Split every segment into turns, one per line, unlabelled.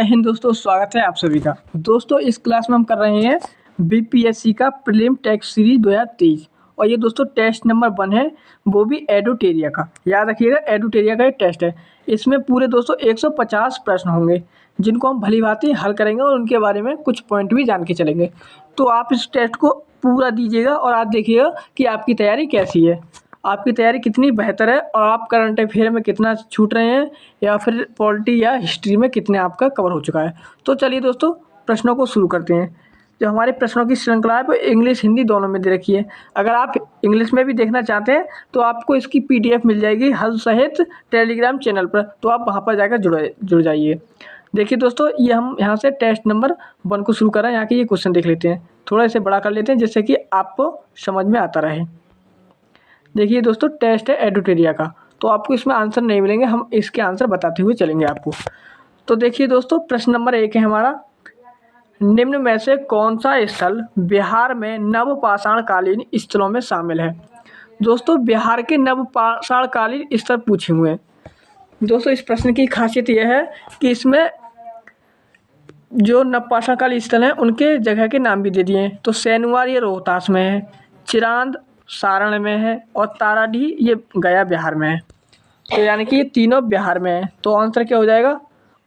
जय हिंद दोस्तों, स्वागत है आप सभी का। दोस्तों इस क्लास में हम कर रहे हैं बीपीएससी का प्रीलिम टेस्ट सीरीज 2023 और ये दोस्तों टेस्ट नंबर 1 है, वो भी एडुटेरिया का। याद रखिएगा, एडुटेरिया का एक टेस्ट है। इसमें पूरे दोस्तों 150 प्रश्न होंगे जिनको हम भली भांति हल करेंगे और उनके बारे में कुछ पॉइंट भी जान के चलेंगे। तो आप इस टेस्ट को पूरा दीजिएगा और आप देखिएगा कि आपकी तैयारी कैसी है, आपकी तैयारी कितनी बेहतर है और आप करंट अफेयर में कितना छूट रहे हैं या फिर पॉलिटी या हिस्ट्री में कितने आपका कवर हो चुका है। तो चलिए दोस्तों प्रश्नों को शुरू करते हैं। जो हमारे प्रश्नों की श्रृंखला है वो इंग्लिश हिंदी दोनों में दे रखी है। अगर आप इंग्लिश में भी देखना चाहते हैं तो आपको इसकी PDF मिल जाएगी हल सहित टेलीग्राम चैनल पर, तो आप वहाँ पर जाकर जुड़ जाइए। देखिए दोस्तों, ये हम यहाँ से टेस्ट नंबर 1 को शुरू कर रहे हैं। यहाँ के ये क्वेश्चन देख लेते हैं, थोड़ा इसे बड़ा कर लेते हैं जिससे कि आपको समझ में आता रहे। देखिए दोस्तों, टेस्ट है एडुटेरिया का, तो आपको इसमें आंसर नहीं मिलेंगे, हम इसके आंसर बताते हुए चलेंगे आपको। तो देखिए दोस्तों, प्रश्न नंबर 1 है हमारा, निम्न में से कौन सा स्थल बिहार में नवपाषाणकालीन स्थलों में शामिल है। दोस्तों बिहार के नवपाषाणकालीन स्थल पूछे हुए हैं। दोस्तों इस प्रश्न की खासियत यह है कि इसमें जो नवपाषाणकालीन स्थल हैं उनके जगह के नाम भी दे दिए हैं। तो सैनुआर ये रोहतास में है, चिरांद सारण में है और ताराडीह ये गया बिहार में है। तो यानी कि ये तीनों बिहार में है। तो आंसर क्या हो जाएगा,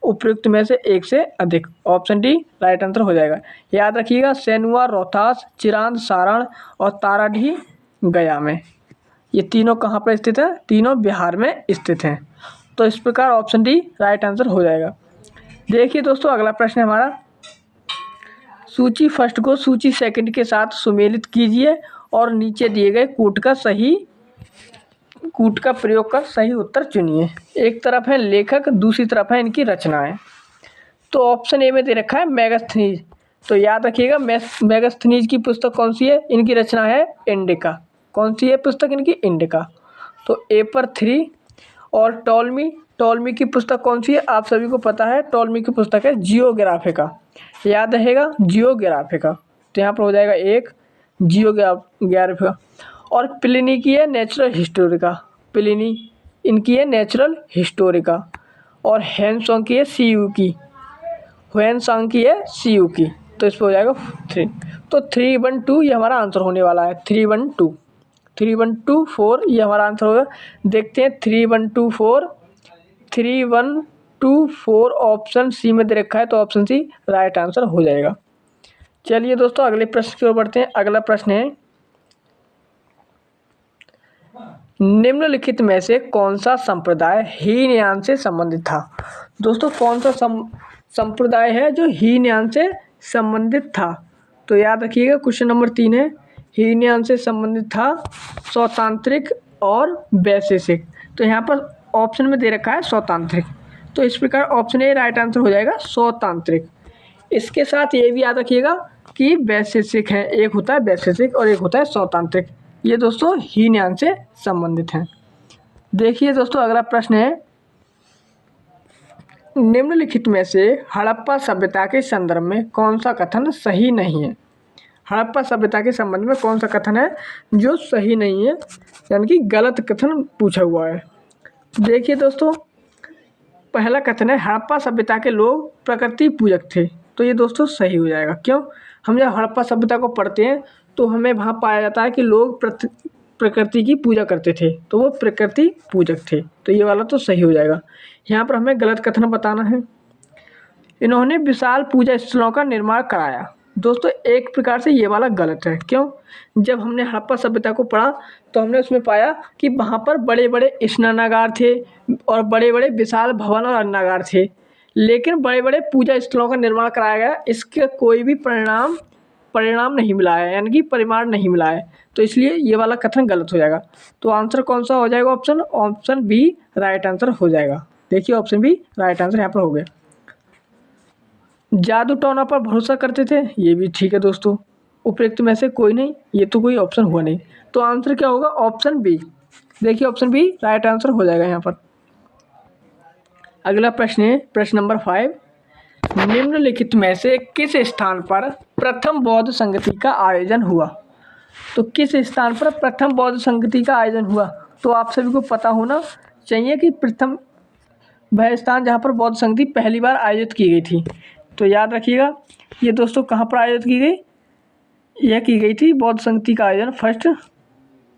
उपयुक्त में से एक से अधिक, ऑप्शन डी राइट आंसर हो जाएगा। याद रखिएगा, सैनुआर रोहतास, चिरांद सारण और ताराडीह गया में, ये तीनों कहाँ पर स्थित है, तीनों बिहार में स्थित हैं। तो इस प्रकार ऑप्शन डी राइट आंसर हो जाएगा। देखिए दोस्तों अगला प्रश्न है हमारा, सूची फर्स्ट को सूची सेकंड के साथ सुमेलित कीजिए और नीचे दिए गए कूट का प्रयोग कर सही उत्तर चुनिए। एक तरफ है लेखक, दूसरी तरफ है इनकी रचनाएं। तो ऑप्शन ए में दे रखा है मेगास्थनीज। तो याद रखिएगा मेगास्थनीज की पुस्तक कौन सी है, इनकी रचना है इंडिका। कौन सी है पुस्तक इनकी, इंडिका। तो ए पर 3। और टॉलमी की पुस्तक कौन सी है, आप सभी को पता है, टॉलमी की पुस्तक है जियोग्राफिका। याद रहेगा जियोग्राफिका। तो यहाँ पर हो जाएगा 1 जियोग्राफिका। और प्लिनी की है नेचुरल हिस्टोरिका, प्लिनी इनकी है नेचुरल हिस्टोरिका। और हेनसोंग की है ह्वेनसांग की है सीयू की। तो इस पर हो जाएगा 3। तो 312 ये हमारा आंसर होने वाला है। 3124 ये हमारा आंसर होगा। देखते हैं 3124 ऑप्शन सी में दे रखा है, तो ऑप्शन सी राइट आंसर हो जाएगा। चलिए दोस्तों अगले प्रश्न की ओर बढ़ते हैं। अगला प्रश्न है, निम्नलिखित में से कौन सा संप्रदाय हीनयान से संबंधित था। दोस्तों कौन सा संप्रदाय है जो हीनयान से संबंधित था। तो याद रखिएगा क्वेश्चन नंबर 3 है, हीनयान से संबंधित था सौतांत्रिक और वैशेषिक। तो यहाँ पर ऑप्शन में दे रखा है सौतांत्रिक, तो इस प्रकार ऑप्शन ए राइट आंसर हो जाएगा सौतांत्रिक। इसके साथ ये भी याद रखिएगा कि वैशेषिक है, एक होता है वैशेषिक और एक होता है सौतांत्रिक। ये दोस्तों हीनयान से संबंधित हैं। देखिए दोस्तों अगला प्रश्न है, निम्नलिखित में से हड़प्पा सभ्यता के संदर्भ में कौन सा कथन सही नहीं है। हड़प्पा सभ्यता के संबंध में कौन सा कथन है जो सही नहीं है, यानी कि गलत कथन पूछा हुआ है। देखिए दोस्तों पहला कथन है, हड़प्पा सभ्यता के लोग प्रकृति पूजक थे। तो ये दोस्तों सही हो जाएगा। क्यों, हम जब हड़प्पा सभ्यता को पढ़ते हैं तो हमें वहाँ पाया जाता है कि लोग प्रकृति की पूजा करते थे, तो वो प्रकृति पूजक थे। तो ये वाला तो सही हो जाएगा। यहाँ पर हमें गलत कथन बताना है, इन्होंने विशाल पूजा स्थलों का निर्माण कराया। दोस्तों एक प्रकार से ये वाला गलत है। क्यों, जब हमने हड़प्पा सभ्यता को पढ़ा तो हमने उसमें पाया कि वहाँ पर बड़े बड़े स्नानागार थे और बड़े बड़े विशाल भवन और अन्नागार थे, लेकिन बड़े बड़े पूजा स्थलों का निर्माण कराया गया, इसके कोई भी परिणाम नहीं मिला है, यानी कि परिमाण नहीं मिला है। तो इसलिए ये वाला कथन गलत हो जाएगा। तो आंसर कौन सा हो जाएगा, ऑप्शन बी राइट आंसर हो जाएगा। देखिए ऑप्शन बी राइट आंसर यहाँ पर हो गया। जादू टोना पर भरोसा करते थे, ये भी ठीक है दोस्तों। उपयुक्त में से कोई नहीं, ये तो कोई ऑप्शन हुआ नहीं। तो आंसर क्या होगा, ऑप्शन बी। देखिए ऑप्शन बी राइट आंसर हो जाएगा यहाँ पर। अगला प्रश्न है प्रश्न नंबर 5, निम्नलिखित में से किस स्थान पर प्रथम बौद्ध संगति का आयोजन हुआ। तो किस स्थान पर प्रथम बौद्ध संगति का आयोजन हुआ, तो आप सभी को पता होना चाहिए कि प्रथम वह स्थान जहाँ पर बौद्ध संगति पहली बार आयोजित की गई थी। तो याद रखिएगा ये दोस्तों कहाँ पर आयोजित की गई, यह की गई थी बौद्ध संगति का आयोजन फर्स्ट,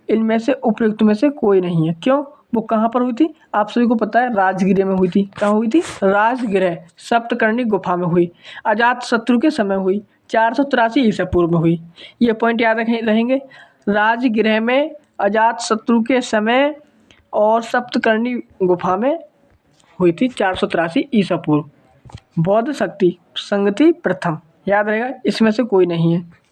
इनमें से उपयुक्त में से कोई नहीं है। क्यों, वो कहाँ पर हुई थी, आप सभी को पता है राजगृह में हुई थी। कहाँ हुई थी, राजगृह सप्तकर्णी गुफा में हुई। अजात शत्रु के समय हुई, 483 ईसा पूर्व में हुई। ये पॉइंट याद रहेंगे, राजगृह में, अजात शत्रु के समय और सप्तकर्णी गुफा में हुई थी 483 ईसा पूर्व। बौद्ध शक्ति संगति प्रथम, याद रहेगा, इसमें से कोई नहीं है।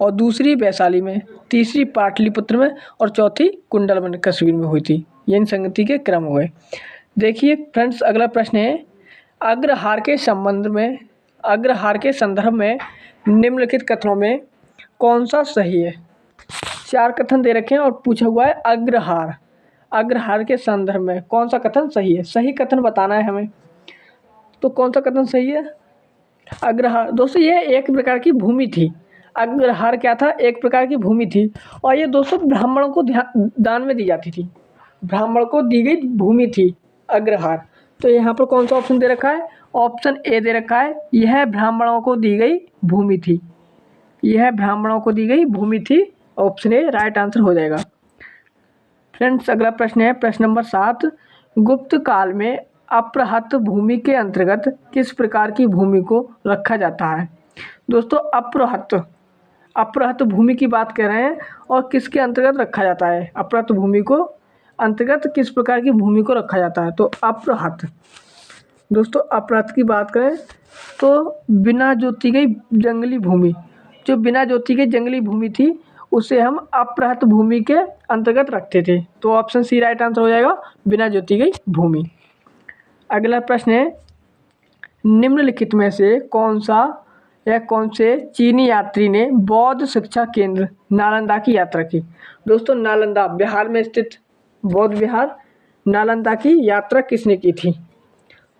और दूसरी वैशाली में, तीसरी पाटलिपुत्र में और चौथी कुंडलवन कश्मीर में हुई थी। ये इन संगति के क्रम हुए। देखिए फ्रेंड्स, अगला प्रश्न है, अग्रहार के संदर्भ में निम्नलिखित कथनों में कौन सा सही है। 4 कथन दे रखे हैं और पूछा हुआ है अग्रहार के संदर्भ में कौन सा कथन सही है। सही कथन बताना है हमें, तो कौन सा कथन सही है। अग्रहार दोस्तों यह एक प्रकार की भूमि थी। अग्रहार क्या था, एक प्रकार की भूमि थी, और ये दोस्तों ब्राह्मणों को दान में दी जाती थी। ब्राह्मण को दी गई भूमि थी अग्रहार। तो यहाँ पर कौन सा ऑप्शन दे रखा है, ऑप्शन ए दे रखा है, यह ब्राह्मणों को दी गई भूमि थी। यह ब्राह्मणों को दी गई भूमि थी, ऑप्शन ए राइट आंसर हो जाएगा। फ्रेंड्स अगला प्रश्न है प्रश्न नंबर 7, गुप्त काल में अप्रहत भूमि के अंतर्गत किस प्रकार की भूमि को रखा जाता है। दोस्तों अप्रहत भूमि की बात कर रहे हैं और किसके अंतर्गत रखा जाता है। अप्रहत भूमि को अंतर्गत किस प्रकार की भूमि को रखा जाता है, तो अप्रहत। दोस्तों अप्रहत की बात करें तो बिना जोती गई जंगली भूमि, जो बिना जोती गई जंगली भूमि थी उसे हम अप्रहत भूमि के अंतर्गत रखते थे। तो ऑप्शन सी राइट आंसर हो जाएगा, बिना जोती गई भूमि। अगला प्रश्न है, निम्नलिखित में से कौन से चीनी यात्री ने बौद्ध शिक्षा केंद्र नालंदा की यात्रा की। दोस्तों नालंदा बिहार में स्थित बौद्ध विहार नालंदा की यात्रा किसने की थी।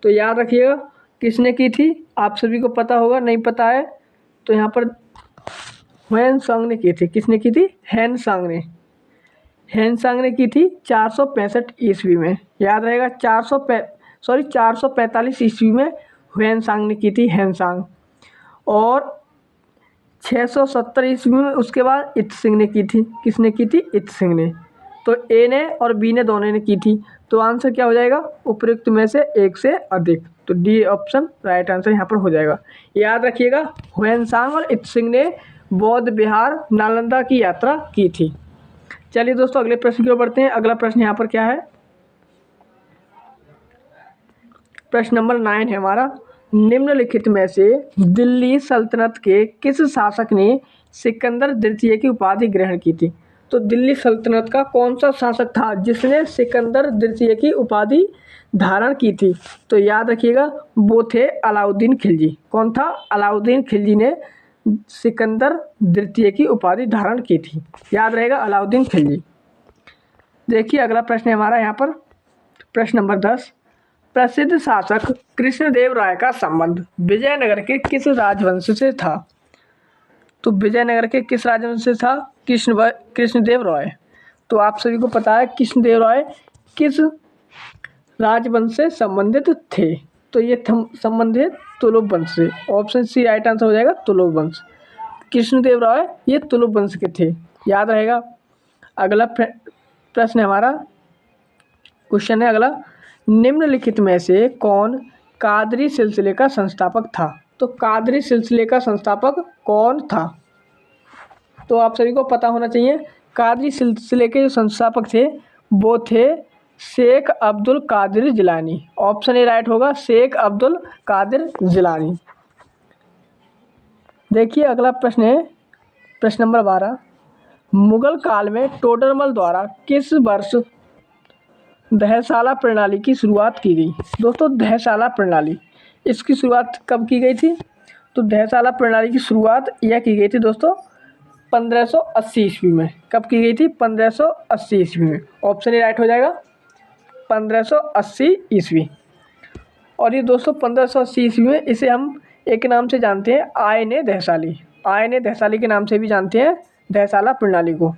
तो याद रखिएगा किसने की थी, आप सभी को पता होगा, नहीं पता है तो यहाँ पर ह्वेनसांग ने की थी। किसने की थी, ह्वेनसांग ने की थी 465 ईस्वी में। याद रहेगा 445 ईस्वी में ह्वेनसांग ने की थी, ह्वेनसांग। और 670 ईस्वी में उसके बाद इत सिंह ने की थी। किसने की थी, इत सिंह ने। तो ए ने और बी ने दोनों ने की थी। तो आंसर क्या हो जाएगा, उपयुक्त में से एक से अधिक। तो डी ऑप्शन राइट आंसर यहाँ पर हो जाएगा। याद रखिएगा ह्वेनसांग और इत सिंह ने बौद्ध विहार नालंदा की यात्रा की थी। चलिए दोस्तों अगले प्रश्न की ओर बढ़ते हैं। अगला प्रश्न यहाँ पर क्या है, प्रश्न नंबर 9 है हमारा, निम्नलिखित में से दिल्ली सल्तनत के किस शासक ने सिकंदर द्वितीय की उपाधि ग्रहण की थी। तो दिल्ली सल्तनत का कौन सा शासक था जिसने सिकंदर द्वितीय की उपाधि धारण की थी। तो याद रखिएगा वो थे अलाउद्दीन खिलजी। कौन था, अलाउद्दीन खिलजी ने सिकंदर द्वितीय की उपाधि धारण की थी। याद रहेगा अलाउद्दीन खिलजी। देखिए अगला प्रश्न है हमारा यहाँ पर प्रश्न नंबर 10, प्रसिद्ध शासक कृष्णदेव राय का संबंध विजयनगर के किस राजवंश से था। तो विजयनगर के किस राजवंश से था, कृष्णदेव राय। तो आप सभी को पता है कृष्णदेव राय किस राजवंश से संबंधित थे। तो ये संबंधित तुलुप वंश से। ऑप्शन सी राइट आंसर हो जाएगा, तुलुप वंश। कृष्णदेव राय ये तुलुप वंश के थे, याद रहेगा। अगला प्रश्न हमारा क्वेश्चन है अगला, निम्नलिखित में से कौन कादरी सिलसिले का संस्थापक था। तो कादरी सिलसिले का संस्थापक कौन था, तो आप सभी को पता होना चाहिए। कादरी सिलसिले के जो संस्थापक थे वो थे Sheikh Abdul Qadir Jilani. Option A right होगा, शेख अब्दुल कादिर जिलानी। देखिए अगला प्रश्न है प्रश्न नंबर 12, मुगल काल में टोडरमल द्वारा किस वर्ष दहशाला प्रणाली की शुरुआत की गई। दोस्तों दहशाला प्रणाली इसकी शुरुआत कब की गई थी। तो दहशाला प्रणाली की शुरुआत यह की गई थी दोस्तों 1580 ईस्वी में। कब की गई थी, 1580 ईस्वी में। ऑप्शन ए राइट हो जाएगा, 1580 ईस्वी। और ये दोस्तों 1580 ईस्वी में इसे हम एक नाम से जानते हैं, आयने दहसाली के नाम से भी जानते हैं दहशाला प्रणाली को।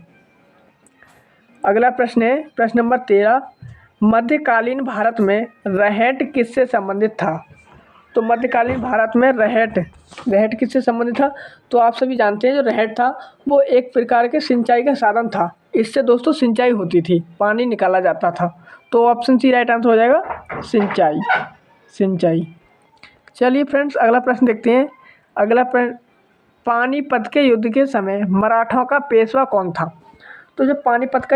अगला प्रश्न है प्रश्न नंबर 13, मध्यकालीन भारत में रहट किससे संबंधित था? तो मध्यकालीन भारत में रहट किससे संबंधित था? तो आप सभी जानते हैं जो रहट था वो एक प्रकार के सिंचाई का साधन था। इससे दोस्तों सिंचाई होती थी, पानी निकाला जाता था। तो ऑप्शन सी राइट आंसर हो जाएगा, सिंचाई। चलिए फ्रेंड्स, अगला प्रश्न देखते हैं। अगला प्रश्न, पानीपत के युद्ध के समय मराठों का पेशवा कौन था? तो जब पानीपत का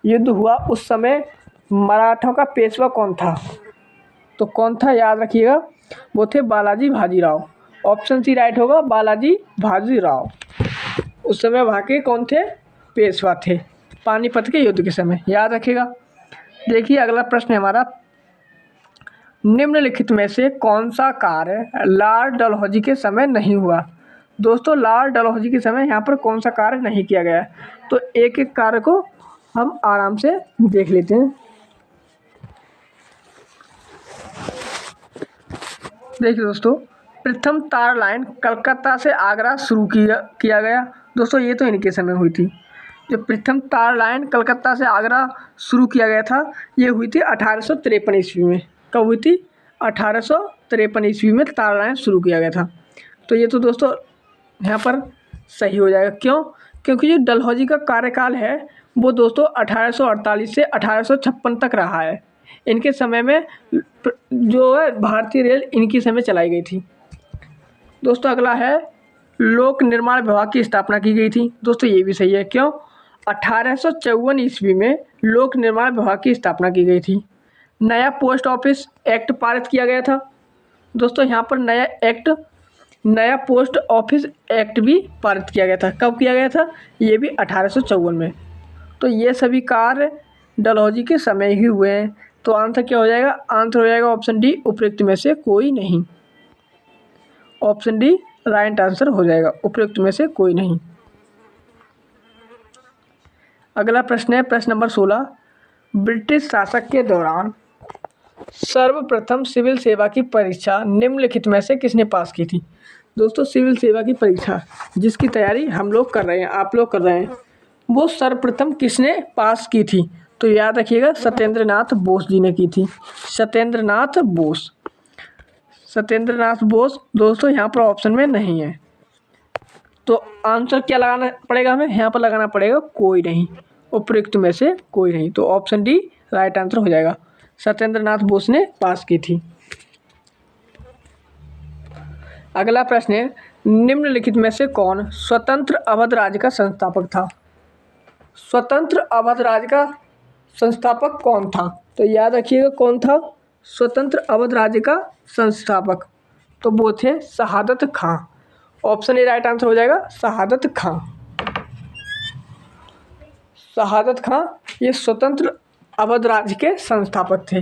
युद्ध हुआ उस समय मराठों का पेशवा कौन था? तो कौन था याद रखिएगा, वो थे Balaji Bajirao. Option C right होगा, बालाजी बाजीराव। उस समय वहाँ के कौन थे? पेशवा थे, पानीपत के युद्ध के समय, याद रखिएगा। देखिए अगला प्रश्न है हमारा, निम्नलिखित में से कौन सा कार्य लॉर्ड डलहौजी के समय नहीं हुआ? दोस्तों लॉर्ड डलहौजी के समय यहाँ पर कौन सा कार्य नहीं किया गया? तो एक एक कार्य को हम आराम से देख लेते हैं। देखिए दोस्तों, प्रथम तार लाइन कलकत्ता से आगरा शुरू किया गया। दोस्तों ये तो इनके समय हुई थी। जो प्रथम तार लाइन कलकत्ता से आगरा शुरू किया गया था, ये हुई थी 1853 ईस्वी में। कब हुई थी? 1853 ईस्वी में तार लाइन शुरू किया गया था। तो ये तो दोस्तों यहाँ पर सही हो जाएगा। क्यों? क्योंकि जो डलहौजी का कार्यकाल है वो दोस्तों 1848 से 1856 तक रहा है। इनके समय में जो है भारतीय रेल इनकी समय चलाई गई थी। दोस्तों अगला है, लोक निर्माण विभाग की स्थापना की गई थी। दोस्तों ये भी सही है। क्यों? 1854 ईस्वी में लोक निर्माण विभाग की स्थापना की गई थी। नया पोस्ट ऑफिस एक्ट पारित किया गया था। दोस्तों यहाँ पर नया पोस्ट ऑफिस एक्ट भी पारित किया गया था। कब किया गया था? ये भी 1854 में। तो ये सभी कार्य डलहौजी के समय ही हुए हैं। तो आंसर क्या हो जाएगा? आंसर हो जाएगा ऑप्शन डी, उपयुक्त में से कोई नहीं। ऑप्शन डी राइट आंसर हो जाएगा, उपयुक्त में से कोई नहीं। अगला प्रश्न है प्रश्न नंबर 16, ब्रिटिश शासक के दौरान सर्वप्रथम सिविल सेवा की परीक्षा निम्नलिखित में से किसने पास की थी? दोस्तों सिविल सेवा की परीक्षा जिसकी तैयारी हम लोग कर रहे हैं, आप लोग कर रहे हैं, वो सर्वप्रथम किसने पास की थी? तो याद रखिएगा, सत्येंद्र नाथ बोस जी ने की थी। सत्येंद्र नाथ बोस दोस्तों यहाँ पर ऑप्शन में नहीं है। तो आंसर क्या लगाना पड़ेगा हमें? यहाँ पर लगाना पड़ेगा कोई नहीं, उपयुक्त में से कोई नहीं। तो ऑप्शन डी राइट आंसर हो जाएगा, सत्येंद्र नाथ बोस ने पास की थी। अगला प्रश्न है, निम्नलिखित में से कौन स्वतंत्र अवध राज्य का संस्थापक था? स्वतंत्र अवध राज्य का संस्थापक कौन था? तो याद रखिएगा कौन था स्वतंत्र अवध राज्य का संस्थापक? तो वो थे शहादत खां। ऑप्शन ए राइट आंसर हो जाएगा, शहादत खां ये स्वतंत्र अवध राज्य के संस्थापक थे।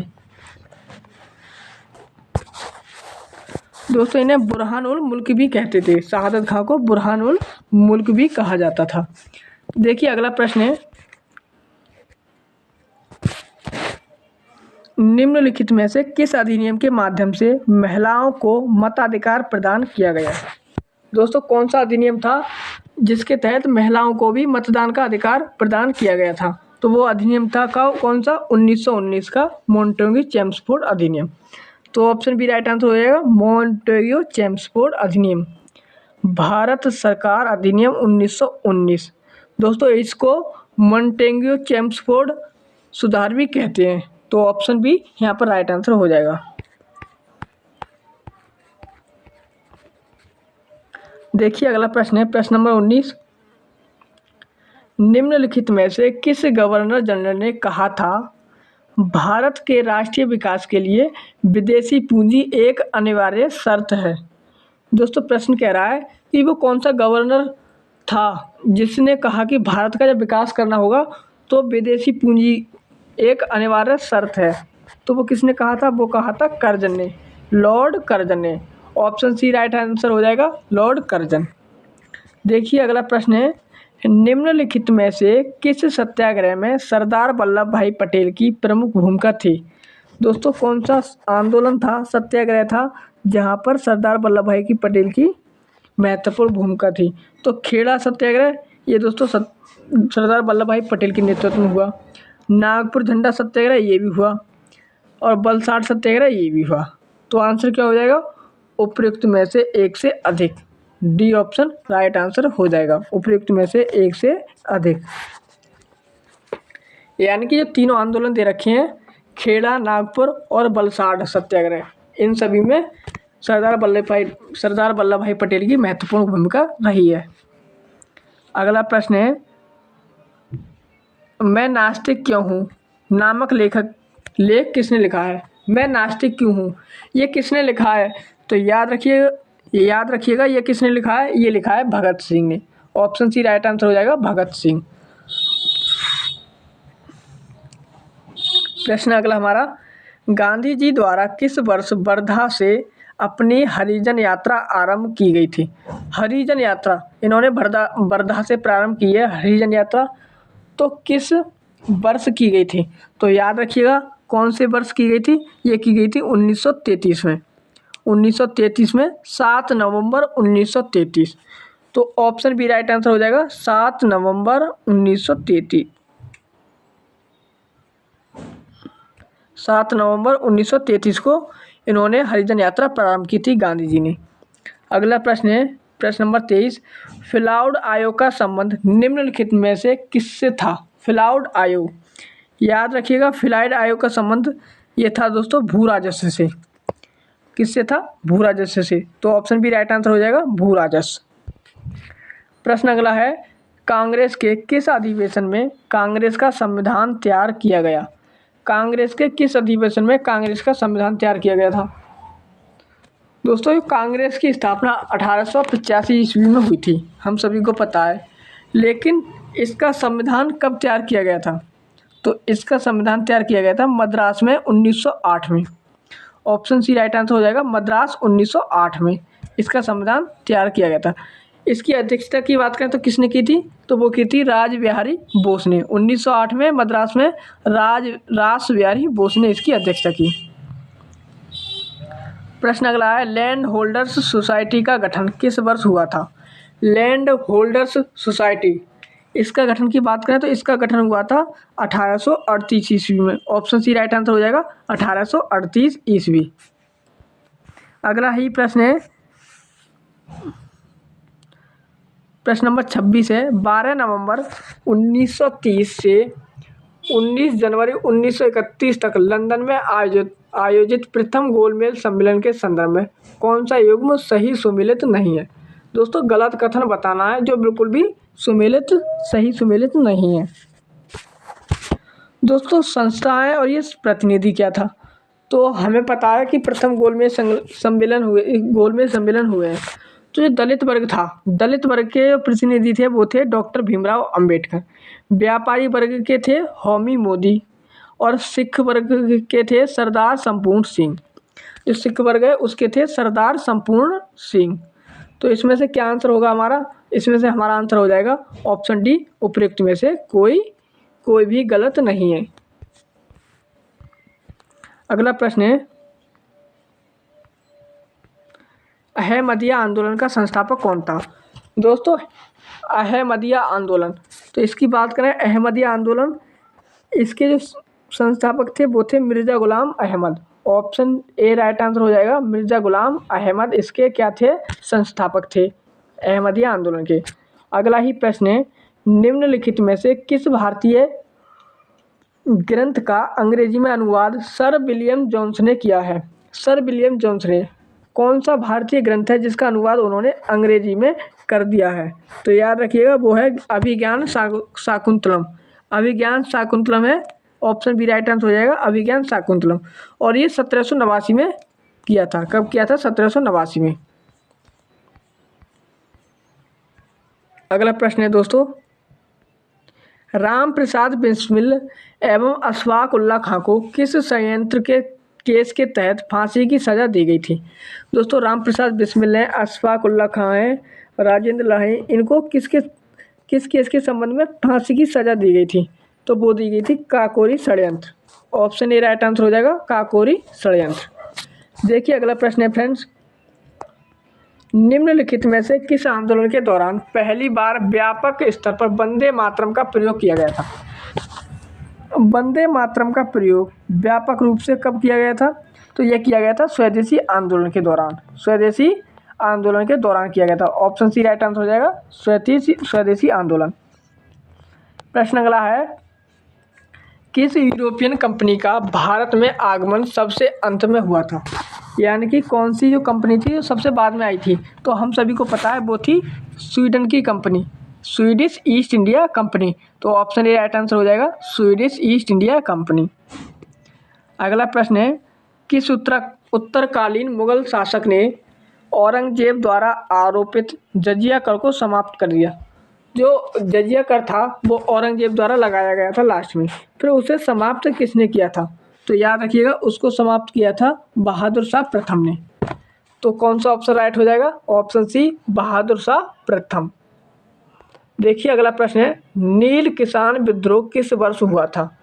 दोस्तों इन्हें बुरहान उल मुल्क भी कहते थे। शहादत खां को बुरहान उल मुल्क भी कहा जाता था। देखिए अगला प्रश्न है, निम्नलिखित में से किस अधिनियम के माध्यम से महिलाओं को मताधिकार प्रदान किया गया? दोस्तों कौन सा अधिनियम था जिसके तहत महिलाओं को भी मतदान का अधिकार प्रदान किया गया था? तो वो अधिनियम था कौन सा? 1919 का मॉन्टेग्यू चेम्सफोर्ड अधिनियम। तो ऑप्शन बी राइट आंसर हो जाएगा, मॉन्टेग्यू चेम्सफोर्ड अधिनियम, भारत सरकार अधिनियम 1919। दोस्तों इसको मॉन्टेग्यू चेम्सफोर्ड सुधार भी कहते हैं। तो ऑप्शन बी यहाँ पर राइट आंसर हो जाएगा। देखिए अगला प्रश्न है प्रश्न नंबर 19, निम्नलिखित में से किस गवर्नर जनरल ने कहा था भारत के राष्ट्रीय विकास के लिए विदेशी पूंजी एक अनिवार्य शर्त है? दोस्तों प्रश्न कह रहा है कि वो कौन सा गवर्नर था जिसने कहा कि भारत का जब विकास करना होगा तो विदेशी पूंजी एक अनिवार्य शर्त है। तो वो किसने कहा था? वो कहा था कर्जन ने, लॉर्ड कर्जन ने। ऑप्शन सी राइट आंसर हो जाएगा, लॉर्ड कर्जन। देखिए अगला प्रश्न है, निम्नलिखित में से किस सत्याग्रह में सरदार वल्लभ भाई पटेल की प्रमुख भूमिका थी? दोस्तों कौन सा आंदोलन था, सत्याग्रह था जहां पर सरदार वल्लभ भाई की पटेल की महत्वपूर्ण भूमिका थी? तो खेड़ा सत्याग्रह ये दोस्तों सरदार वल्लभ भाई पटेल के नेतृत्व में हुआ। नागपुर झंडा सत्याग्रह ये भी हुआ, और बलसाड़ सत्याग्रह ये भी हुआ। तो आंसर क्या हो जाएगा? उपयुक्त में से एक से अधिक। डी ऑप्शन राइट आंसर हो जाएगा, उपयुक्त में से एक से अधिक। यानी कि ये तीनों आंदोलन दे रखे हैं, खेड़ा, नागपुर और बलसाड़ सत्याग्रह, इन सभी में सरदार वल्लभ भाई पटेल की महत्वपूर्ण भूमिका रही है। अगला प्रश्न है, मैं नास्तिक क्यों हूँ नामक लेख किसने लिखा है? मैं नास्तिक क्यों हूँ, ये किसने लिखा है? तो याद रखिएगा ये किसने लिखा है? ये लिखा है भगत सिंह ने। ऑप्शन सी राइट आंसर हो जाएगा, भगत सिंह। प्रश्न अगला हमारा, गांधी जी द्वारा किस वर्ष वर्धा से अपनी हरिजन यात्रा आरंभ की गई थी? हरिजन यात्रा इन्होंने वर्धा से प्रारंभ की है, हरिजन यात्रा। तो किस वर्ष की गई थी? तो याद रखिएगा कौन से वर्ष की गई थी? ये की गई थी 1933 में। 1933 में 7 नवंबर 1933। तो ऑप्शन बी राइट आंसर हो जाएगा, 7 नवंबर 1933। 7 नवंबर 1933 को इन्होंने हरिजन यात्रा प्रारंभ की थी गांधी जी ने। अगला प्रश्न है प्रश्न नंबर 23, फिलाउड आयोग का संबंध निम्नलिखित में से किससे था? फिलाउड आयोग, याद रखिएगा फिलाउड आयोग का संबंध ये था दोस्तों भू राजस्व से। किससे था? भू राजस्व से। तो ऑप्शन बी राइट आंसर हो जाएगा, भू राजस्व। प्रश्न अगला है, कांग्रेस के किस अधिवेशन में कांग्रेस का संविधान तैयार किया गया? कांग्रेस के किस अधिवेशन में कांग्रेस का संविधान तैयार किया गया था? दोस्तों ये कांग्रेस की स्थापना 1885 ईस्वी में हुई थी, हम सभी को पता है। लेकिन इसका संविधान कब तैयार किया गया था? तो इसका संविधान तैयार किया गया था मद्रास में 1908 में। ऑप्शन सी राइट आंसर हो जाएगा, मद्रास 1908 में इसका संविधान तैयार किया गया था। इसकी अध्यक्षता की बात करें तो किसने की थी? तो वो की थी रासबिहारी बोस ने। 1908 में मद्रास में रासबिहारी बोस ने इसकी अध्यक्षता की। प्रश्न अगला है, लैंड होल्डर्स सोसाइटी का गठन किस वर्ष हुआ था? लैंड होल्डर्स सोसाइटी, इसका गठन की बात करें तो इसका गठन हुआ था 1838 ईस्वी में। ऑप्शन सी राइट आंसर हो जाएगा, 1838 ईस्वी। अगला ही प्रश्न है प्रश्न नंबर 26 है, 12 नवंबर 1930 से 19 जनवरी 1931 तक लंदन में आयोजित प्रथम गोलमेज सम्मेलन के संदर्भ में कौन सा युग्म सही सुमेलित नहीं है? दोस्तों गलत कथन बताना है जो बिल्कुल भी सही सुमेलित नहीं है। दोस्तों संस्थाएं और ये प्रतिनिधि क्या था? तो हमें पता है कि प्रथम गोलमेज सम्मेलन हुए हैं। तो जो दलित वर्ग था, दलित वर्ग के प्रतिनिधि थे वो थे डॉक्टर भीमराव अंबेडकर। व्यापारी वर्ग के थे होमी मोदी, और सिख वर्ग के थे सरदार संपूर्ण सिंह। जो सिख वर्ग है उसके थे सरदार संपूर्ण सिंह। तो इसमें से क्या आंसर होगा हमारा? इसमें से हमारा आंसर हो जाएगा ऑप्शन डी, उपयुक्त में से कोई भी गलत नहीं है। अगला प्रश्न है, अहमदिया आंदोलन का संस्थापक कौन था? दोस्तों अहमदिया आंदोलन, तो इसकी बात करें अहमदिया आंदोलन, इसके जो संस्थापक थे वो थे Mirza Ghulam Ahmad. Option A right answer हो जाएगा, मिर्ज़ा गुलाम अहमद इसके क्या थे? संस्थापक थे अहमदिया आंदोलन के। अगला ही प्रश्न है, निम्नलिखित में से किस भारतीय ग्रंथ का अंग्रेजी में अनुवाद सर विलियम जोन्स ने किया है? सर विलियम जोन्स ने कौन सा भारतीय ग्रंथ है जिसका अनुवाद उन्होंने अंग्रेजी में कर दिया है? तो याद रखिएगा वो है अभिज्ञान शाकुंतलम। अभिज्ञान शाकुंतलम है, ऑप्शन बी राइट आंसर हो जाएगा, अभिज्ञान शाकुंतलम। और ये 1789 में किया था। कब किया था? 1789 में। अगला प्रश्न है दोस्तों, राम प्रसाद बिस्मिल एवं अशफाक उल्लाह खां को किस षड्यंत्र के केस के तहत फांसी की सज़ा दी गई थी? दोस्तों राम प्रसाद बिस्मिल हैं, अशफाक उल्लाह खां हैं, राजेंद्र लाही, इनको किस केस के संबंध में फांसी की सज़ा दी गई थी? तो वो दी गई थी काकोरी षड्यंत्र। ऑप्शन ए राइट आंसर हो जाएगा, काकोरी षड्यंत्र। देखिए अगला प्रश्न है फ्रेंड्स, निम्नलिखित में से किस आंदोलन के दौरान पहली बार व्यापक स्तर पर वंदे मातरम का प्रयोग किया गया था? वंदे मातरम का प्रयोग व्यापक रूप से कब किया गया था? तो यह किया गया था स्वदेशी आंदोलन के दौरान। स्वदेशी आंदोलन के दौरान किया गया था। ऑप्शन सी राइट आंसर हो जाएगा, स्वदेशी आंदोलन। प्रश्न अगला है, किस यूरोपियन कंपनी का भारत में आगमन सबसे अंत में हुआ था? यानी कि कौन सी जो कंपनी थी जो सबसे बाद में आई थी? तो हम सभी को पता है वो थी स्वीडन की company, Swedish east India company. तो ऑप्शन ए राइट आंसर हो जाएगा, स्वीडिश ईस्ट इंडिया कंपनी। अगला प्रश्न है, किस उत्तरकालीन मुगल शासक ने औरंगजेब द्वारा आरोपित जजिया कर को समाप्त कर दिया? जो जजिया कर था वो औरंगजेब द्वारा लगाया गया था लास्ट में, फिर उसे समाप्त किसने किया था? तो याद रखिएगा, उसको समाप्त किया था बहादुर शाह प्रथम ने। तो कौन सा ऑप्शन राइट हो जाएगा? ऑप्शन सी, बहादुर शाह प्रथम। देखिए अगला प्रश्न है, नील किसान विद्रोह किस वर्ष हुआ था?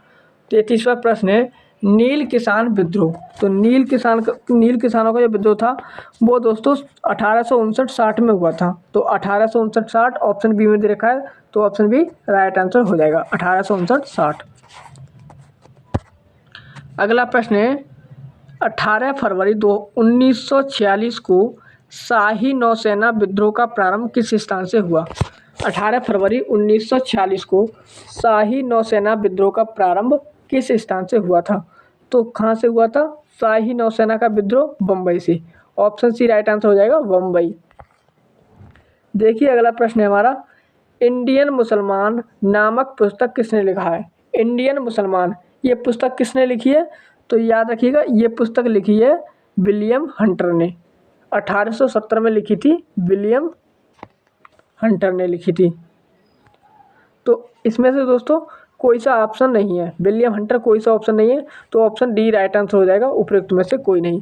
33वां प्रश्न है, नील किसान विद्रोह। तो नील किसानों का जो विद्रोह था वो दोस्तों 1859-60 में हुआ था। तो 1859-60 ऑप्शन बी में दे रखा है, तो ऑप्शन बी राइट आंसर हो जाएगा, 1859-60। अगला प्रश्न है, 18 फरवरी 1946 को शाही नौसेना विद्रोह का प्रारंभ किस स्थान से हुआ? 18 फरवरी 1946 को शाही नौसेना विद्रोह का प्रारंभ किस स्थान से हुआ था? तो कहाँ से हुआ था शाही नौसेना का विद्रोह? बम्बई से। ऑप्शन सी राइट आंसर हो जाएगा, बम्बई। देखिए अगला प्रश्न है हमारा, इंडियन मुसलमान नामक पुस्तक किसने लिखा है? इंडियन मुसलमान, ये पुस्तक किसने लिखी है? तो याद रखिएगा, ये पुस्तक लिखी है विलियम हंटर ने। 1870 में लिखी थी, विलियम हंटर ने लिखी थी। तो इसमें से दोस्तों कोई सा ऑप्शन नहीं है, विलियम हंटर कोई सा ऑप्शन नहीं है, तो ऑप्शन डी राइट आंसर हो जाएगा, उपरोक्त में से कोई नहीं।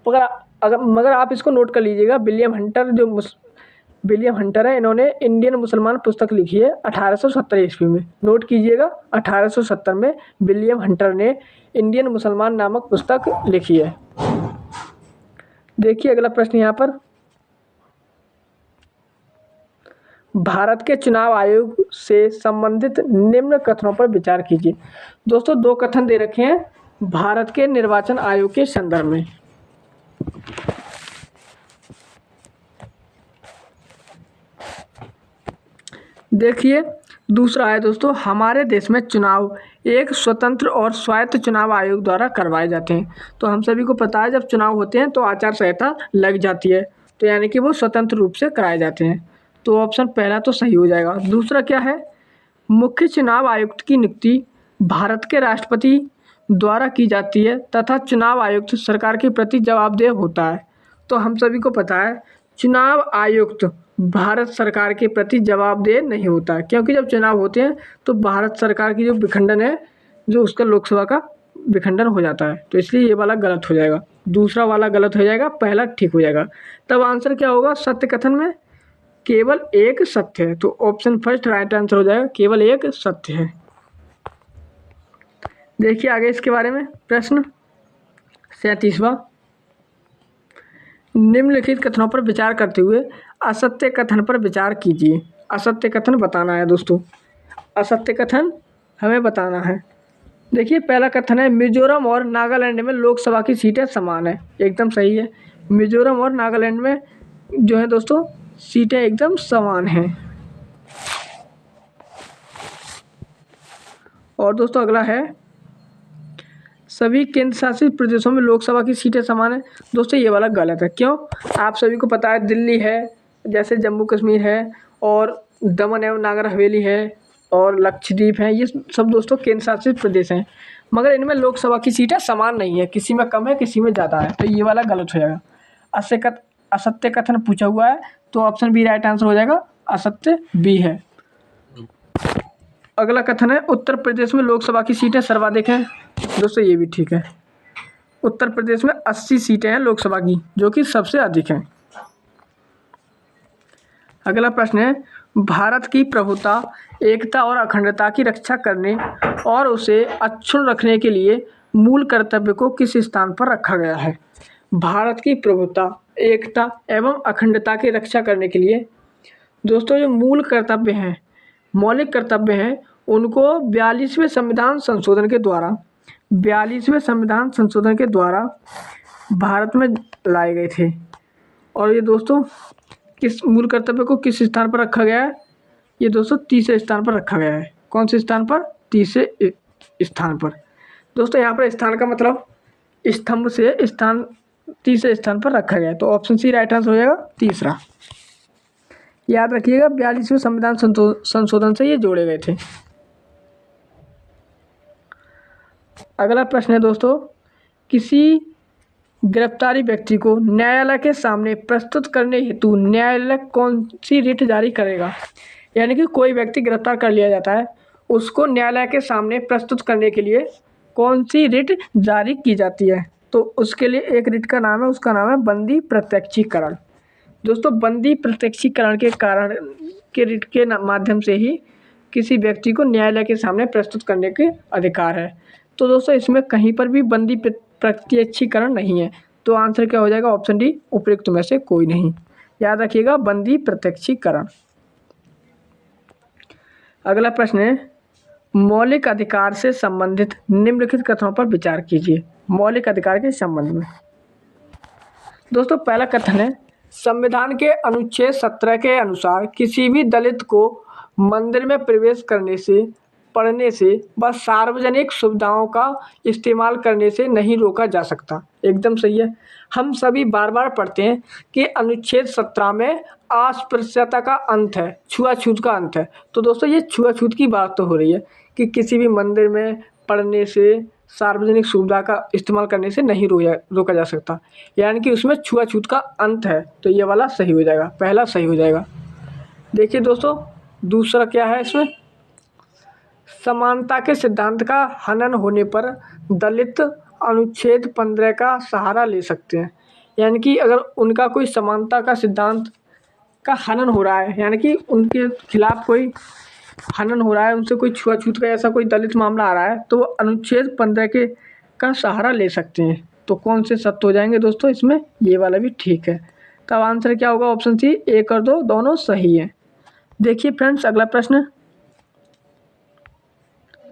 मगर आप इसको नोट कर लीजिएगा, विलियम हंटर है, इन्होंने इंडियन मुसलमान पुस्तक लिखी है 1870 ईस्वी में। नोट कीजिएगा, 1870 में विलियम हंटर ने इंडियन मुसलमान नामक पुस्तक लिखी है। देखिए अगला प्रश्न यहाँ पर, भारत के चुनाव आयोग से संबंधित निम्न कथनों पर विचार कीजिए। दोस्तों दो कथन दे रखे हैं भारत के निर्वाचन आयोग के संदर्भ में। देखिए दूसरा है दोस्तों, हमारे देश में चुनाव एक स्वतंत्र और स्वायत्त चुनाव आयोग द्वारा करवाए जाते हैं। तो हम सभी को पता है जब चुनाव होते हैं तो आचार संहिता लग जाती है, तो यानी कि वो स्वतंत्र रूप से कराए जाते हैं। तो ऑप्शन पहला तो सही हो जाएगा। दूसरा क्या है, मुख्य चुनाव आयुक्त की नियुक्ति भारत के राष्ट्रपति द्वारा की जाती है तथा चुनाव आयुक्त सरकार के प्रति जवाबदेह होता है। तो हम सभी को पता है चुनाव आयुक्त भारत सरकार के प्रति जवाबदेह नहीं होता है, क्योंकि जब चुनाव होते हैं तो भारत सरकार की जो विखंडन है, जो उसका लोकसभा का विखंडन हो जाता है, तो इसलिए ये वाला गलत हो जाएगा, दूसरा वाला गलत हो जाएगा, पहला ठीक हो जाएगा। तब आंसर क्या होगा, सत्य कथन में केवल एक सत्य है, तो ऑप्शन फर्स्ट राइट आंसर हो जाएगा, केवल एक सत्य है। देखिए आगे इसके बारे में प्रश्न 37वां, निम्नलिखित कथनों पर विचार करते हुए असत्य कथन पर विचार कीजिए। असत्य कथन बताना है दोस्तों, असत्य कथन हमें बताना है। देखिए पहला कथन है मिजोरम और नागालैंड में लोकसभा की सीटें समान है, एकदम सही है। मिजोरम और नागालैंड में जो है दोस्तों सीटें एकदम समान हैं। और दोस्तों अगला है, सभी केंद्र शासित प्रदेशों में लोकसभा की सीटें समान है। दोस्तों ये वाला गलत है। क्यों? आप सभी को पता है दिल्ली है, जैसे जम्मू कश्मीर है, और दमन एवं नागर हवेली है, और लक्षद्वीप है, ये सब दोस्तों केंद्र शासित प्रदेश हैं, मगर इनमें लोकसभा की सीटें समान नहीं है, किसी में कम है किसी में ज़्यादा है, तो ये वाला गलत हो जाएगा। असत्य कथन पूछा हुआ है, तो ऑप्शन बी राइट आंसर हो जाएगा, असत्य बी है। अगला कथन है उत्तर प्रदेश में लोकसभा की सीटें सर्वाधिक हैं। दोस्तों ये भी ठीक है, उत्तर प्रदेश में 80 सीटें हैं लोकसभा की, जो कि सबसे अधिक हैं। अगला प्रश्न है, भारत की प्रभुता, एकता और अखंडता की रक्षा करने और उसे अक्षुण्ण रखने के लिए मूल कर्तव्य को किस स्थान पर रखा गया है? भारत की प्रभुता, एकता एवं अखंडता की रक्षा करने के लिए दोस्तों जो मूल कर्तव्य हैं, मौलिक कर्तव्य हैं, उनको 42वें संविधान संशोधन के द्वारा भारत में लाए गए थे। और ये दोस्तों किस मूल कर्तव्य को किस स्थान पर रखा गया है? ये दोस्तों तीसरे स्थान पर रखा गया है। कौन से स्थान पर? तीसरे स्थान पर। दोस्तों यहाँ पर स्थान का मतलब स्तंभ से स्थान, तीसरे स्थान पर रखा गया है। तो ऑप्शन सी राइट आंसर हो जाएगा तीसरा। याद रखिएगा 42वें संविधान संशोधन से ये जोड़े गए थे। अगला प्रश्न है दोस्तों, किसी गिरफ्तारी व्यक्ति को न्यायालय के सामने प्रस्तुत करने हेतु न्यायालय कौन सी रिट जारी करेगा? यानी कि कोई व्यक्ति गिरफ्तार कर लिया जाता है, उसको न्यायालय के सामने प्रस्तुत करने के लिए कौन सी रिट जारी की जाती है? तो उसके लिए एक रिट का नाम है, उसका नाम है बंदी प्रत्यक्षीकरण। दोस्तों बंदी प्रत्यक्षीकरण के कारण के रिट के माध्यम से ही किसी व्यक्ति को न्यायालय के सामने प्रस्तुत करने के अधिकार है। तो दोस्तों इसमें कहीं पर भी बंदी प्रत्यक्षीकरण नहीं है। तो आंसर क्या हो जाएगा? ऑप्शन डी, उपयुक्त में से कोई नहीं। याद रखिएगा बंदी प्रत्यक्षीकरण। अगला प्रश्न है, मौलिक अधिकार से संबंधित निम्नलिखित कथनों पर विचार कीजिए। मौलिक अधिकार के संबंध में दोस्तों पहला कथन है, संविधान के अनुच्छेद 17 के अनुसार किसी भी दलित को मंदिर में प्रवेश करने से, पढ़ने से व सार्वजनिक सुविधाओं का इस्तेमाल करने से नहीं रोका जा सकता। एकदम सही है। हम सभी बार बार पढ़ते हैं कि अनुच्छेद 17 में अस्पृश्यता का अंत है, छुआछूत का अंत है। तो दोस्तों ये छुआछूत की बात तो हो रही है कि किसी भी मंदिर में पढ़ने से, सार्वजनिक सुविधा का इस्तेमाल करने से नहीं रोका जा सकता, यानी कि उसमें छुआछूत का अंत है। तो ये वाला सही हो जाएगा, पहला सही हो जाएगा। देखिए दोस्तों दूसरा क्या है इसमें, समानता के सिद्धांत का हनन होने पर दलित अनुच्छेद 15 का सहारा ले सकते हैं। यानी कि अगर उनका कोई समानता का सिद्धांत का हनन हो रहा है, यानी कि उनके खिलाफ कोई हनन हो रहा है, उनसे कोई छुआछूत का ऐसा कोई दलित मामला आ रहा है, तो वो अनुच्छेद 15 के का सहारा ले सकते हैं। तो कौन से सत्य हो जाएंगे दोस्तों इसमें? ये वाला भी ठीक है। तब आंसर क्या होगा? ऑप्शन सी, 1 और 2 दोनों सही है। देखिए फ्रेंड्स अगला प्रश्न,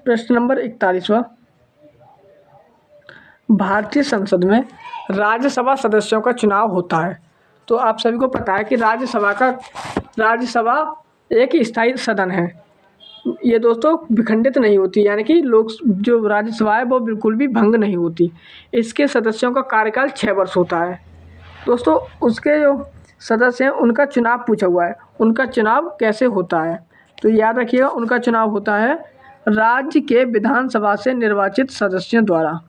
प्रश्न नंबर 41वां, भारतीय संसद में राज्यसभा सदस्यों का चुनाव होता है। तो आप सभी को पता है कि राज्यसभा एक स्थायी सदन है। ये दोस्तों विखंडित नहीं होती, यानी कि लोग जो राज्यसभा है वो बिल्कुल भी भंग नहीं होती। इसके सदस्यों का कार्यकाल 6 वर्ष होता है। दोस्तों उसके जो सदस्य हैं उनका चुनाव पूछा हुआ है, उनका चुनाव कैसे होता है? तो याद रखिएगा उनका चुनाव होता है राज्य के विधानसभा से निर्वाचित सदस्यों द्वारा।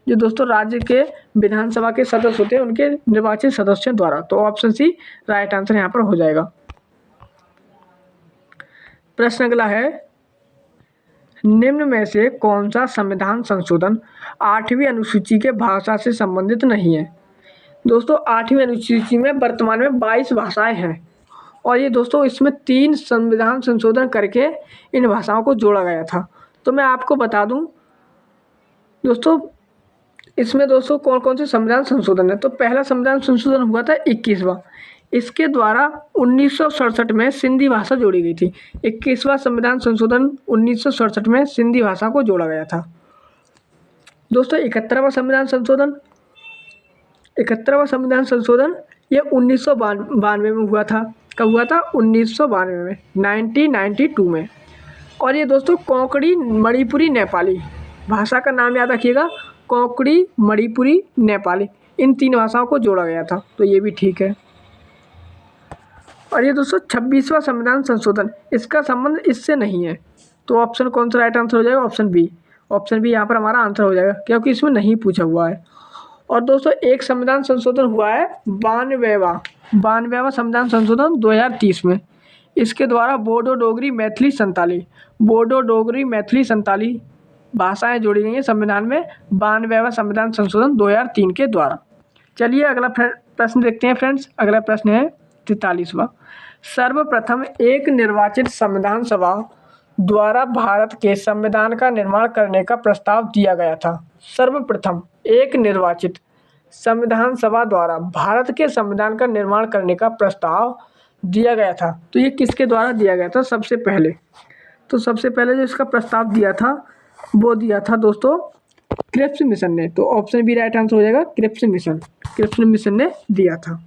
जो दोस्तों राज्य के विधानसभा के सदस्य होते हैं उनके निर्वाचित सदस्यों द्वारा। तो ऑप्शन सी राइट आंसर यहाँ पर हो जाएगा। प्रश्न अगला है, निम्न में से कौन सा संविधान संशोधन 8वीं अनुसूची के भाषा से संबंधित नहीं है? दोस्तों 8वीं अनुसूची में वर्तमान में 22 भाषाएं हैं और ये दोस्तों इसमें 3 संविधान संशोधन करके इन भाषाओं को जोड़ा गया था। तो मैं आपको बता दूं दोस्तों इसमें दोस्तों कौन कौन से संविधान संशोधन है। तो पहला संविधान संशोधन हुआ था 21वां, इसके द्वारा 1967 में सिंधी भाषा जोड़ी गई थी। 21वां संविधान संशोधन 1967 में सिंधी भाषा को जोड़ा गया था। दोस्तों 71वां संविधान संशोधन ये 1992 में हुआ था। कब हुआ था? 1992 में, 1992 में। और ये दोस्तों कोंकणी मणिपुरी नेपाली भाषा का नाम याद रखिएगा, कोंकणी मणिपुरी नेपाली, इन 3 भाषाओं को जोड़ा गया था। तो ये भी ठीक है। और ये दोस्तों 26वां संविधान संशोधन, इसका संबंध इससे नहीं है। तो ऑप्शन कौन सा राइट आंसर हो जाएगा? Option B. ऑप्शन बी यहाँ पर हमारा आंसर हो जाएगा क्योंकि इसमें नहीं पूछा हुआ है। और दोस्तों एक संविधान संशोधन हुआ है 92वां संविधान संशोधन 2030 में। इसके द्वारा बोडो डोगरी मैथिली संताली भाषाएं जोड़ी गई हैं संविधान में 92वां संविधान संशोधन 2003 के द्वारा। चलिए अगला प्रश्न देखते हैं फ्रेंड्स। अगला प्रश्न है 43वां, सर्वप्रथम एक निर्वाचित संविधान सभा द्वारा भारत के संविधान का निर्माण करने का प्रस्ताव दिया गया था। सर्वप्रथम एक निर्वाचित संविधान सभा द्वारा भारत के संविधान का निर्माण करने का प्रस्ताव दिया गया था? तो ये किसके द्वारा दिया गया था सबसे पहले? तो सबसे पहले जो इसका प्रस्ताव दिया था वो दिया था दोस्तों क्रिप्स मिशन ने। तो ऑप्शन बी राइट आंसर हो जाएगा, क्रिप्स मिशन। क्रिप्स मिशन ने दिया था।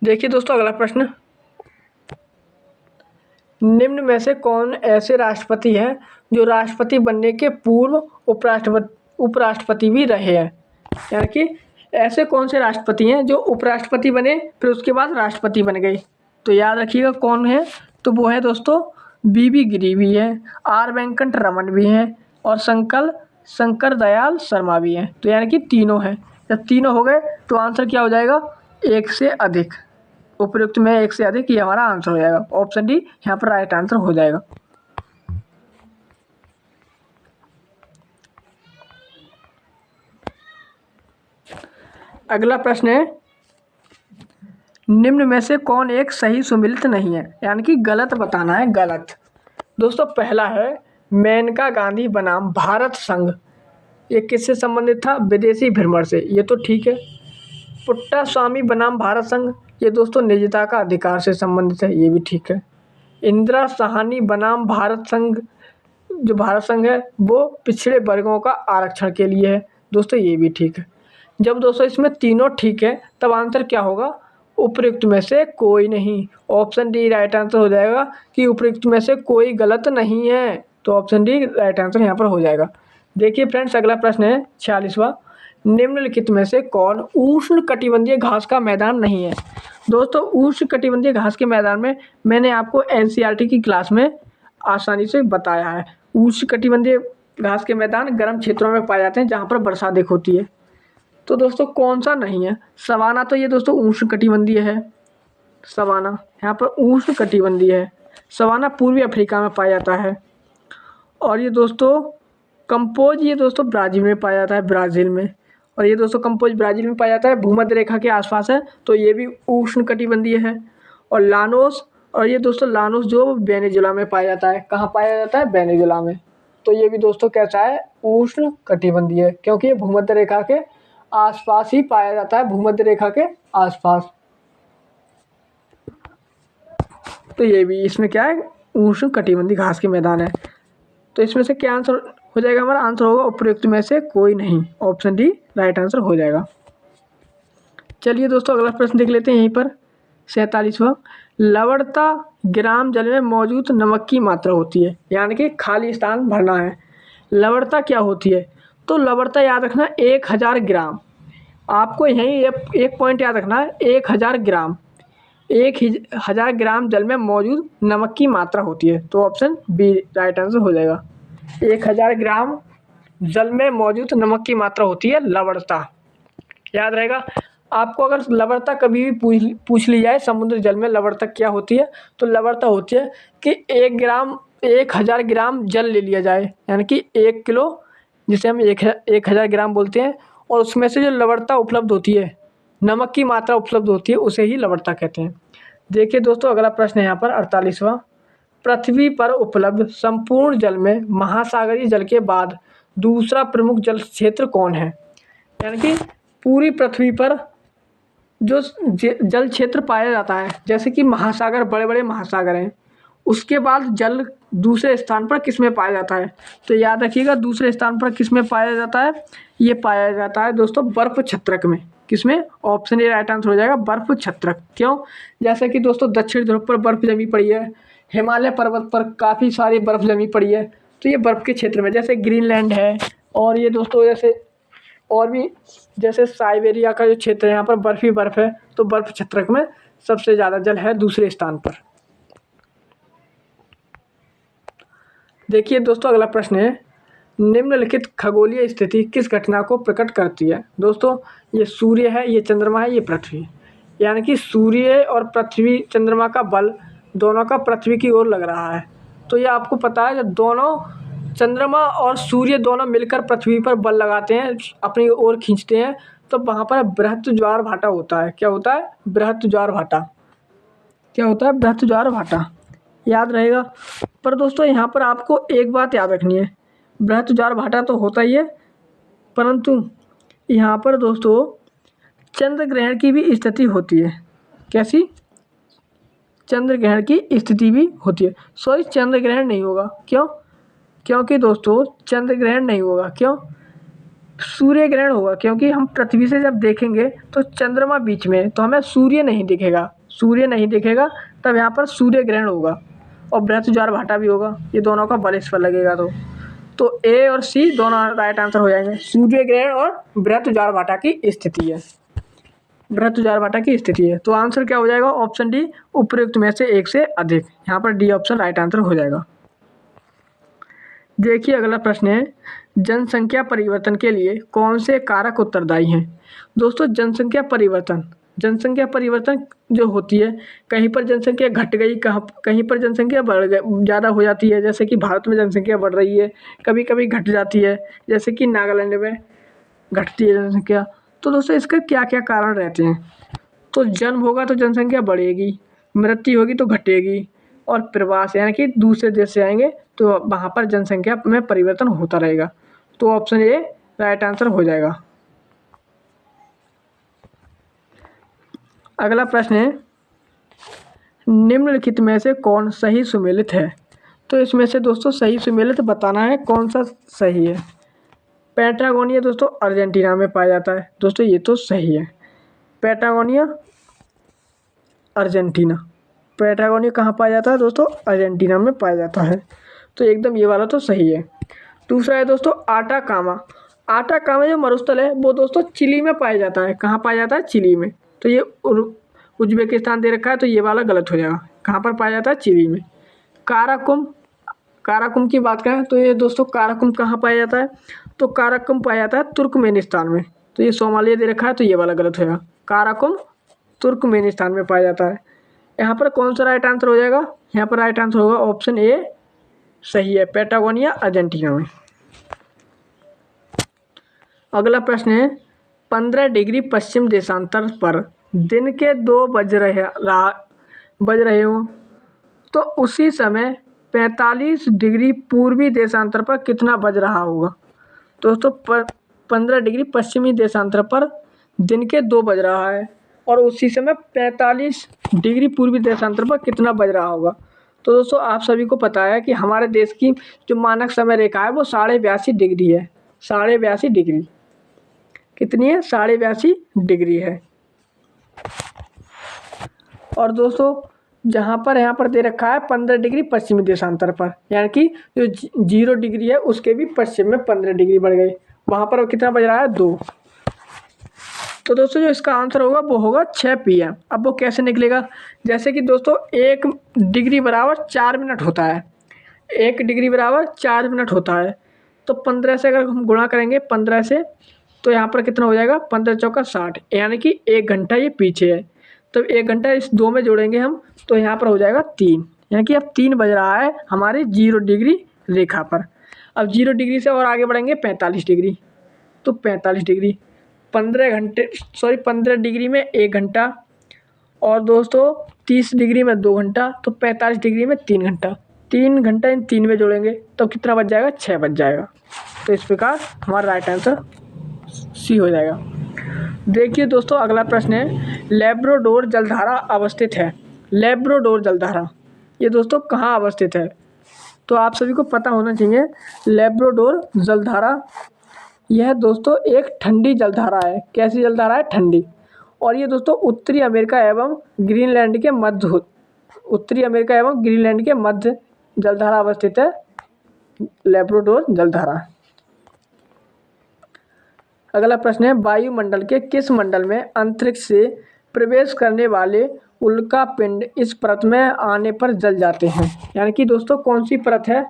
देखिए दोस्तों अगला प्रश्न, निम्न में से कौन ऐसे राष्ट्रपति हैं जो राष्ट्रपति बनने के पूर्व उपराष्ट्रपति भी रहे हैं? यानी कि ऐसे कौन से राष्ट्रपति हैं जो उपराष्ट्रपति बने फिर उसके बाद राष्ट्रपति बन गए? तो याद रखिएगा कौन है, तो वो है दोस्तों बीबी गिरी भी है, आर वेंकट रमन भी हैं और शंकर दयाल शर्मा भी हैं। तो यानी कि तीनों हैं। जब तीनों हो गए तो आंसर क्या हो जाएगा? एक से अधिक। उपयुक्त में एक से अधिक, ये हमारा आंसर हो जाएगा। ऑप्शन डी यहाँ पर राइट आंसर हो जाएगा। अगला प्रश्न है, निम्न में से कौन एक सही सुमेलित नहीं है? यानी कि गलत बताना है, गलत। दोस्तों पहला है मेनका गांधी बनाम भारत संघ, ये किससे संबंधित था? विदेशी भ्रमण से, ये तो ठीक है। पुट्टा स्वामी बनाम भारत संघ, ये दोस्तों निजता का अधिकार से संबंधित है, ये भी ठीक है। इंदिरा साहनी बनाम भारत संघ, जो भारत संघ है वो पिछड़े वर्गों का आरक्षण के लिए है, दोस्तों ये भी ठीक है। जब दोस्तों इसमें तीनों ठीक है तब आंसर क्या होगा? उपयुक्त में से कोई नहीं। ऑप्शन डी राइट आंसर हो जाएगा कि उपयुक्त में से कोई गलत नहीं है। तो ऑप्शन डी राइट आंसर यहाँ पर हो जाएगा। देखिए फ्रेंड्स अगला प्रश्न है 46वां, निम्नलिखित में से कौन उष्ण कटिबंधीय घास का मैदान नहीं है? दोस्तों उष्ण कटिबंधीय घास के मैदान में मैंने आपको एनसीईआरटी की क्लास में आसानी से बताया है। उष्ण कटिबंधीय घास के मैदान गर्म क्षेत्रों में पाए जाते हैं जहाँ पर वर्षा अधिक होती है। तो दोस्तों कौन सा नहीं है? सवाना, तो ये दोस्तों उष्ण कटिबंधीय है, सवाना यहाँ पर उष्ण कटिबंधीय है। सवाना पूर्वी अफ्रीका में पाया जाता है। और ये दोस्तों कंपोज, ये दोस्तों ब्राज़ील में पाया जाता है, ब्राज़ील में। और ये दोस्तों कंपोज ब्राज़ील में पाया जाता है, भूमध्य रेखा के आसपास है, तो ये भी उष्ण कटिबंधीय है। और लानोस, और ये दोस्तों लानोस जो वेनेजुला में पाया जाता है। कहाँ पाया जाता है? वेनेजुला में। तो ये भी दोस्तों कैसा है? उष्ण कटिबंधीय है, क्योंकि ये भूमध्य रेखा के आसपास ही पाया जाता है, भूमध्य रेखा के आसपास। तो ये भी इसमें क्या है? उष्ण कटिबंधीय घास के मैदान है। तो इसमें से क्या आंसर हो जाएगा? हमारा आंसर होगा उपयुक्त में से कोई नहीं। ऑप्शन डी राइट आंसर हो जाएगा। चलिए दोस्तों अगला प्रश्न देख लेते हैं यहीं पर 47वां, लवणता ग्राम जल में मौजूद नमक की मात्रा होती है। यानी कि खाली स्थान भरना है। लवणता क्या होती है? तो लवणता याद रखना 1000 ग्राम। आपको यहीं एक पॉइंट याद रखना है, 1000 ग्राम, 1000 ग्राम जल में मौजूद नमक की मात्रा होती है। तो ऑप्शन बी राइट आंसर हो जाएगा। 1000 ग्राम जल में मौजूद नमक की मात्रा होती है लवणता, याद रहेगा। आपको अगर लवणता कभी भी पूछ ली जाए समुद्र जल में लवणता क्या होती है, तो लवणता होती है कि 1000 ग्राम जल ले लिया जाए, यानी कि 1 किलो, जिसे हम 1000 ग्राम बोलते हैं, और उसमें से जो लवणता उपलब्ध होती है, नमक की मात्रा उपलब्ध होती है, उसे ही लवणता कहते हैं। देखिए दोस्तों अगला प्रश्न है यहाँ पर 48वां, पृथ्वी पर उपलब्ध संपूर्ण जल में महासागरीय जल के बाद दूसरा प्रमुख जल क्षेत्र कौन है? यानी कि पूरी पृथ्वी पर जो जल क्षेत्र पाया जाता है, जैसे कि महासागर, बड़े बड़े महासागर हैं, उसके बाद जल दूसरे स्थान पर किस में पाया जाता है? तो याद रखिएगा दूसरे स्थान पर किस में पाया जाता है? ये पाया जाता है दोस्तों बर्फ छत्रक में। किसमें? ऑप्शन ए राइट आंसर हो जाएगा, बर्फ छत्रक। क्यों? जैसे कि दोस्तों दक्षिण ध्रुव पर बर्फ जमी पड़ी है, हिमालय पर्वत पर काफ़ी सारी बर्फ जमी पड़ी है, तो ये बर्फ के क्षेत्र में, जैसे ग्रीनलैंड है, और ये दोस्तों जैसे और भी, जैसे साइबेरिया का जो क्षेत्र है यहाँ पर बर्फ ही बर्फ है, तो बर्फ छत्रक में सबसे ज़्यादा जल है दूसरे स्थान पर। देखिए दोस्तों अगला प्रश्न है, निम्नलिखित खगोलीय स्थिति किस घटना को प्रकट करती है? दोस्तों ये सूर्य है, ये चंद्रमा है, ये पृथ्वी। यानी कि सूर्य और पृथ्वी, चंद्रमा का बल दोनों का पृथ्वी की ओर लग रहा है। तो ये आपको पता है, जब दोनों चंद्रमा और सूर्य दोनों मिलकर पृथ्वी पर बल लगाते हैं, अपनी ओर खींचते हैं, तो वहाँ पर बृहत ज्वार भाटा होता है। क्या होता है? बृहत ज्वार भाटा। क्या होता है? बृहत ज्वार भाटा, याद रहेगा। पर दोस्तों यहाँ पर आपको एक बात याद रखनी है, बृहत ज्वार भाटा तो होता ही है, परंतु यहाँ पर दोस्तों चंद्र ग्रहण की भी स्थिति होती है। कैसी? चंद्र ग्रहण की स्थिति भी होती है। सॉरी, चंद्र ग्रहण नहीं होगा। क्यों? क्योंकि दोस्तों चंद्र ग्रहण नहीं होगा। क्यों? सूर्य ग्रहण होगा, क्योंकि हम पृथ्वी से जब देखेंगे तो चंद्रमा बीच में है, तो हमें सूर्य नहीं दिखेगा। सूर्य नहीं दिखेगा तब यहाँ पर सूर्य ग्रहण होगा। और बृहत ज्वार-भाटा भी होगा। ये दोनों का बल इस पर लगेगा। तो ए और सी दोनों राइट आंसर हो जाएंगे। सूर्य ग्रहण और बृहत ज्वार-भाटा की स्थिति है। बृहत ज्वार-भाटा की स्थिति है। तो आंसर क्या हो जाएगा? ऑप्शन डी, उपयुक्त में से एक से अधिक। यहाँ पर डी ऑप्शन राइट आंसर हो जाएगा। देखिए अगला प्रश्न है, जनसंख्या परिवर्तन के लिए कौन से कारक उत्तरदायी हैं? दोस्तों जनसंख्या परिवर्तन जो होती है, कहीं पर जनसंख्या घट गई, कहीं पर जनसंख्या बढ़ गई, ज़्यादा हो जाती है। जैसे कि भारत में जनसंख्या बढ़ रही है, कभी कभी घट जाती है, जैसे कि नागालैंड में घटती है जनसंख्या। तो दोस्तों इसका क्या क्या कारण रहते हैं? तो जन्म होगा तो जनसंख्या बढ़ेगी, मृत्यु होगी तो घटेगी, और प्रवास यानी कि दूसरे देश से आएंगे तो वहाँ पर जनसंख्या में परिवर्तन होता रहेगा। तो ऑप्शन ए राइट आंसर हो जाएगा। अगला प्रश्न है, निम्नलिखित में से कौन सही सुमेलित है? तो इसमें से दोस्तों सही सुमेलित बताना है कौन सा सही है। पैटागोनिया दोस्तों अर्जेंटीना में पाया जाता है। दोस्तों ये तो सही है। पैटागोनिया अर्जेंटीना, पैटागोनिया कहाँ पाया जाता है दोस्तों? अर्जेंटीना में पाया जाता है। तो एकदम ये वाला तो सही है। दूसरा है दोस्तों आटाकामा जो मरुस्थल है वो दोस्तों चिली में पाया जाता है। कहाँ पाया जाता है? चिली में। तो ये उज्बेकिस्तान दे रखा है, तो ये वाला गलत हो जाएगा। कहाँ पर पाया जाता है? चिली में। काराकुम की बात करें तो ये दोस्तों काराकुम कहाँ पाया जाता है? तो काराकुम पाया जाता है तुर्कमेनिस्तान में। तो ये सोमालिया दे रखा है, तो ये वाला गलत होगा। काराकुम तुर्कमेनिस्तान में पाया जाता है। यहाँ पर कौन सा राइट आंसर हो जाएगा? यहाँ पर राइट आंसर होगा ऑप्शन ए सही है, पैटागोनिया अर्जेंटीना में। अगला प्रश्न है, 15 डिग्री पश्चिम देशांतर पर दिन के 2 बज रहे हो तो उसी समय 45 डिग्री पूर्वी देशांतर पर कितना बज रहा होगा? दोस्तों 15 डिग्री पश्चिमी देशांतर पर दिन के 2 बज रहा है और उसी समय 45 डिग्री पूर्वी देशांतर पर कितना बज रहा होगा? तो दोस्तों आप सभी को पता है कि हमारे देश की जो मानक समय रेखा है वो 82.5 डिग्री है। 82.5 डिग्री कितनी है? 82.5 डिग्री है। और दोस्तों यहाँ पर दे रखा है 15 डिग्री पश्चिमी देशांतर पर, यानी कि जो 0 डिग्री है उसके भी पश्चिम में 15 डिग्री बढ़ गई। वहाँ पर कितना बज रहा है? 2। तो दोस्तों जो इसका आंसर होगा वो होगा 6 PM। अब वो कैसे निकलेगा? जैसे कि दोस्तों 1 डिग्री बराबर 4 मिनट होता है। 1 डिग्री बराबर 4 मिनट होता है। तो 15 से अगर हम गुणा करेंगे 15 से, तो यहाँ पर कितना हो जाएगा? 15 चौका 60, यानी कि 1 घंटा ये पीछे है। तो 1 घंटा इस 2 में जोड़ेंगे हम, तो यहाँ पर हो जाएगा 3, यानी कि अब 3 बज रहा है हमारे 0 डिग्री रेखा पर। अब 0 डिग्री से और आगे बढ़ेंगे 45 डिग्री, तो 45 डिग्री 15 डिग्री में 1 घंटा, और दोस्तों 30 डिग्री में 2 घंटा, तो 45 डिग्री में 3 घंटा। 3 घंटा इन 3 में जोड़ेंगे तो कितना बच जाएगा? 6 बच जाएगा। तो इस प्रकार हमारा राइट आंसर सी हो जाएगा। देखिए दोस्तों अगला प्रश्न है, लैब्राडोर जलधारा अवस्थित है। लैब्राडोर जलधारा ये दोस्तों कहाँ अवस्थित है? तो आप सभी को पता होना चाहिए। लैब्राडोर जलधारा यह दोस्तों एक ठंडी जलधारा है। कैसी जलधारा है? ठंडी। और ये दोस्तों उत्तरी अमेरिका एवं ग्रीनलैंड के मध्य जलधारा अवस्थित है, लैब्राडोर जलधारा। अगला प्रश्न है, वायुमंडल के किस मंडल में अंतरिक्ष से प्रवेश करने वाले उल्कापिंड इस परत में आने पर जल जाते हैं? यानी कि दोस्तों कौन सी परत है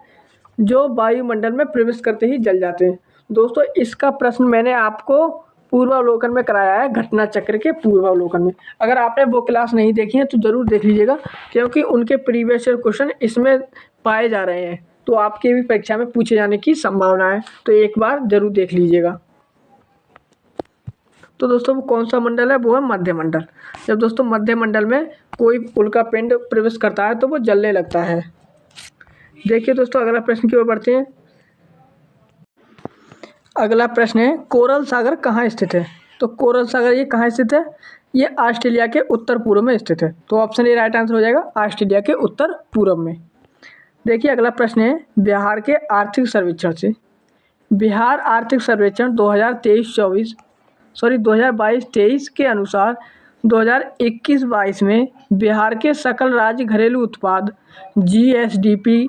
जो वायुमंडल में प्रवेश करते ही जल जाते हैं? दोस्तों इसका प्रश्न मैंने आपको पूर्वावलोकन में कराया है, घटना चक्र के पूर्वावलोकन में। अगर आपने वो क्लास नहीं देखी है तो ज़रूर देख लीजिएगा, क्योंकि उनके प्रीवियस ईयर क्वेश्चन इसमें पाए जा रहे हैं, तो आपके भी परीक्षा में पूछे जाने की संभावना है। तो एक बार ज़रूर देख लीजिएगा। तो दोस्तों वो कौन सा मंडल है? वो है मध्य मंडल। जब दोस्तों मध्य मंडल में कोई उल्कापिंड प्रवेश करता है तो वो जलने लगता है। देखिए दोस्तों अगला प्रश्न की ओर बढ़ते हैं। अगला प्रश्न है कोरल सागर कहाँ स्थित है। तो कोरल सागर ये कहाँ स्थित है, ये ऑस्ट्रेलिया के उत्तर पूर्व में स्थित है। तो ऑप्शन ए राइट आंसर हो जाएगा, ऑस्ट्रेलिया के उत्तर पूर्व में। देखिए अगला प्रश्न है बिहार के आर्थिक सर्वेक्षण से, बिहार आर्थिक सर्वेक्षण 2022-23 के अनुसार 2021-22 में बिहार के सकल राज्य घरेलू उत्पाद जीएसडीपी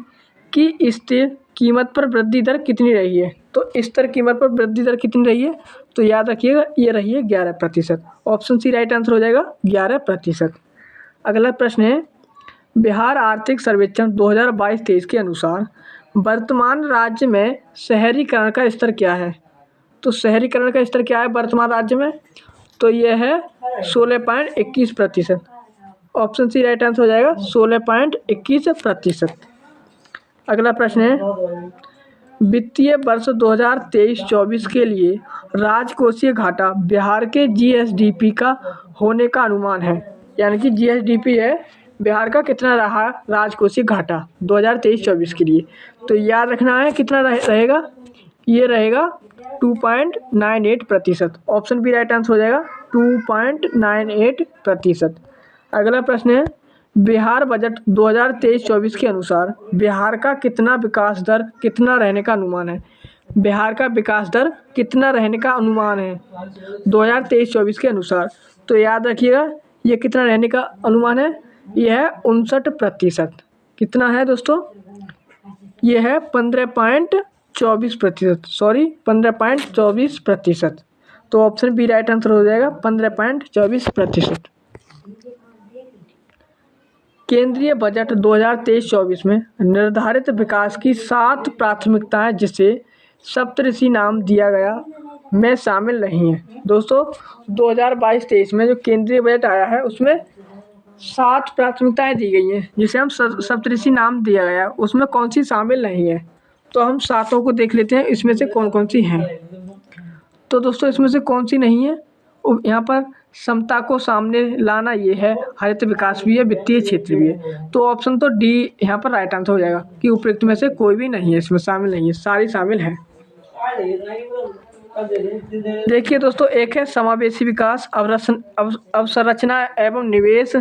की स्थिर कीमत पर वृद्धि दर कितनी रही है। तो स्थिर कीमत पर वृद्धि दर कितनी रही है, तो याद रखिएगा ये रही है 11%। ऑप्शन सी राइट आंसर हो जाएगा 11%। अगला प्रश्न है बिहार आर्थिक सर्वेक्षण 2022-23 के अनुसार वर्तमान राज्य में शहरीकरण का स्तर क्या है। तो शहरीकरण का स्तर क्या है वर्तमान राज्य में, तो यह है 16.21%। ऑप्शन सी राइट आंसर हो जाएगा 16.21%। अगला प्रश्न है वित्तीय वर्ष 2023-24 के लिए राजकोषीय घाटा बिहार के जीएसडीपी का होने का अनुमान है, यानी कि जीएसडीपी है बिहार का कितना रहा राजकोषीय घाटा 2023-24 के लिए। तो याद रखना है कितना रहेगा, ये रहेगा 2.98%। ऑप्शन बी राइट आंसर हो जाएगा 2.98%। अगला प्रश्न है बिहार बजट 2023-24 के अनुसार बिहार का कितना विकास दर कितना रहने का अनुमान है। बिहार का विकास दर कितना रहने का अनुमान है 2023-24 के अनुसार। तो याद रखिएगा ये कितना रहने का अनुमान है, यह है 59%। कितना है दोस्तों, यह है 15.24%, 15.24%। तो ऑप्शन बी राइट आंसर हो जाएगा 15.24%। केंद्रीय बजट 2023-24 में निर्धारित विकास की 7 प्राथमिकताएं जिसे सप्तऋषि नाम दिया गया में शामिल नहीं है। दोस्तों 2022-23 में जो केंद्रीय बजट आया है उसमें 7 प्राथमिकताएं दी गई हैं जिसे हम सप्तऋषि नाम दिया गया, उसमें कौन सी शामिल नहीं है। तो हम 7 को देख लेते हैं इसमें से कौन कौन सी हैं। तो दोस्तों इसमें से कौन सी नहीं है, यहाँ पर समता को सामने लाना ये है, हरित विकास भी है, वित्तीय क्षेत्र भी है। तो ऑप्शन तो डी यहाँ पर राइट आंसर हो जाएगा कि उपयुक्त में से कोई भी नहीं है, इसमें शामिल नहीं है, सारी शामिल है। देखिए दोस्तों एक है समावेशी विकास, अवसंरचना एवं निवेश,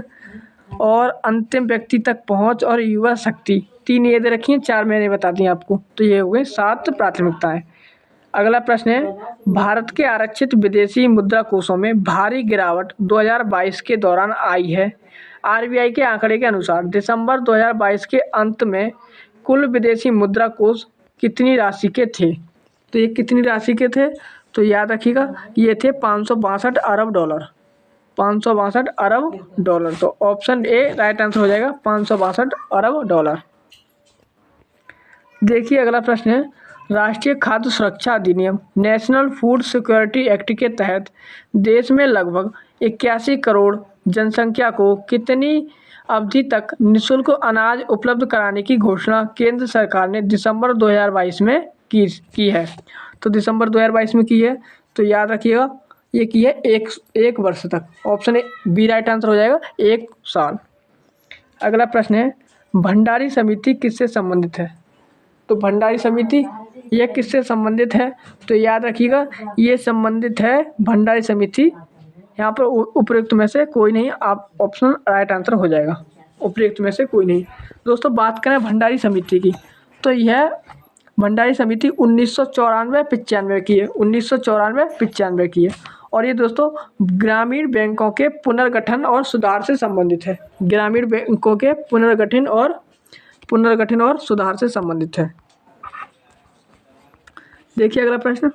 और अंतिम व्यक्ति तक पहुंच, और युवा शक्ति। 3 ये दे रखी हैं, 4 मैंने बता दी आपको। तो ये हो गए 7 प्राथमिकताएं। अगला प्रश्न है भारत के आरक्षित विदेशी मुद्रा कोषों में भारी गिरावट 2022 के दौरान आई है। आरबीआई के आंकड़े के अनुसार दिसंबर 2022 के अंत में कुल विदेशी मुद्रा कोष कितनी राशि के थे। तो ये कितनी राशि के थे, तो याद रखिएगा ये थे 562 अरब डॉलर, 562 अरब डॉलर। तो ऑप्शन ए राइट आंसर हो जाएगा 562 अरब डॉलर। देखिए अगला प्रश्न है राष्ट्रीय खाद्य सुरक्षा अधिनियम नेशनल फूड सिक्योरिटी एक्ट के तहत देश में लगभग 81 करोड़ जनसंख्या को कितनी अवधि तक निःशुल्क अनाज उपलब्ध कराने की घोषणा केंद्र सरकार ने दिसंबर 2022 में की है। तो दिसंबर 2022 में की है, तो याद रखिएगा ये की है एक वर्ष तक। Option A B right answer हो जाएगा 1 साल। अगला प्रश्न है भंडारी समिति किससे संबंधित है। तो भंडारी समिति यह किससे संबंधित है, तो याद रखिएगा ये संबंधित है भंडारी समिति, यहाँ पर उपयुक्त में से कोई नहीं, आप ऑप्शन राइट आंसर हो जाएगा, उपयुक्त में से कोई नहीं। दोस्तों बात करें भंडारी समिति की, तो यह भंडारी समिति 1994-95 की है, 1994-95 की है। और ये दोस्तों ग्रामीण बैंकों के पुनर्गठन और सुधार से संबंधित है, ग्रामीण बैंकों के पुनर्गठन और सुधार से संबंधित है। देखिए अगला प्रश्न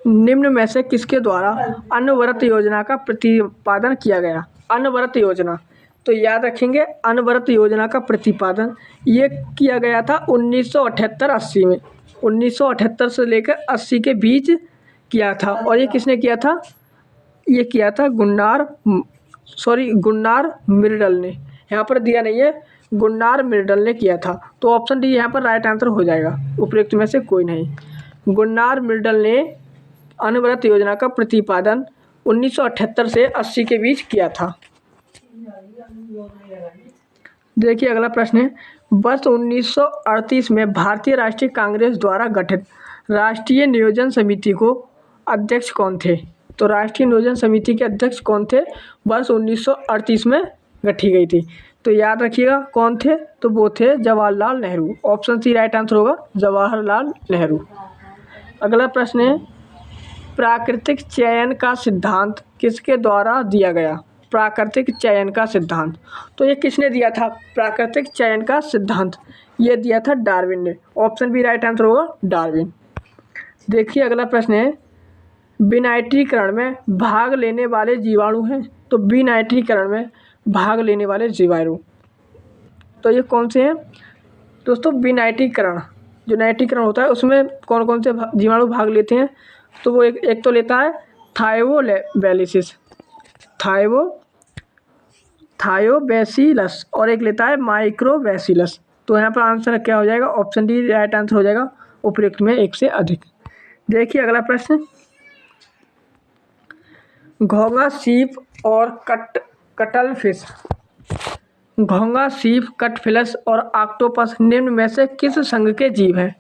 निम्न में से किसके द्वारा अनवरत योजना का प्रतिपादन किया गया। अनवरत योजना, तो याद रखेंगे अनवरत योजना का प्रतिपादन ये किया गया था 1978-80 में, 1978 से लेकर 80 के बीच किया था। और ये किसने किया था, ये किया था गुन्नार मिर्डल ने, यहाँ पर दिया नहीं है, गुन्नार मिर्डल ने किया था। तो ऑप्शन डी यहाँ पर राइट आंसर हो जाएगा, उपयुक्त में से कोई नहीं। गुन्नार मिर्डल ने अनवरत योजना का प्रतिपादन 1978 से 80 के बीच किया था। देखिए अगला प्रश्न है वर्ष 1938 में भारतीय राष्ट्रीय कांग्रेस द्वारा गठित राष्ट्रीय नियोजन समिति को अध्यक्ष कौन थे? तो राष्ट्रीय नियोजन समिति के अध्यक्ष कौन थे? वर्ष 1938 में गठी गई थी। तो याद रखिएगा कौन थे, तो वो थे Jawaharlal Nehru. Option C right answer होगा, जवाहरलाल नेहरू। अगला प्रश्न है, प्राकृतिक चयन का सिद्धांत किसके द्वारा दिया गया? प्राकृतिक चयन का सिद्धांत, तो ये किसने दिया था? प्राकृतिक चयन का सिद्धांत ये दिया था डार्विन ने। ऑप्शन बी राइट आंसर होगा, डार्विन। देखिए अगला प्रश्न है, विनाइट्रीकरण में भाग लेने वाले जीवाणु हैं? तो विनाइट्रीकरण में भाग लेने वाले जीवाणु, तो ये कौन से हैं दोस्तों? विनाइट्रीकरण, जो नाइट्रीकरण होता है उसमें कौन कौन से जीवाणु भाग लेते हैं? तो वो एक तो लेता है थायोबैसिलस, थायोबैसिलस, और एक लेता है माइक्रोबैसिलस। तो यहाँ पर आंसर क्या हो जाएगा? ऑप्शन डी राइट आंसर हो जाएगा, उपयुक्त में एक से अधिक। देखिए अगला प्रश्न, घोंघा, सीप और कटल फिश, घोंघा, सीप, कटफिलस और ऑक्टोपस निम्न में से किस संघ के जीव हैं?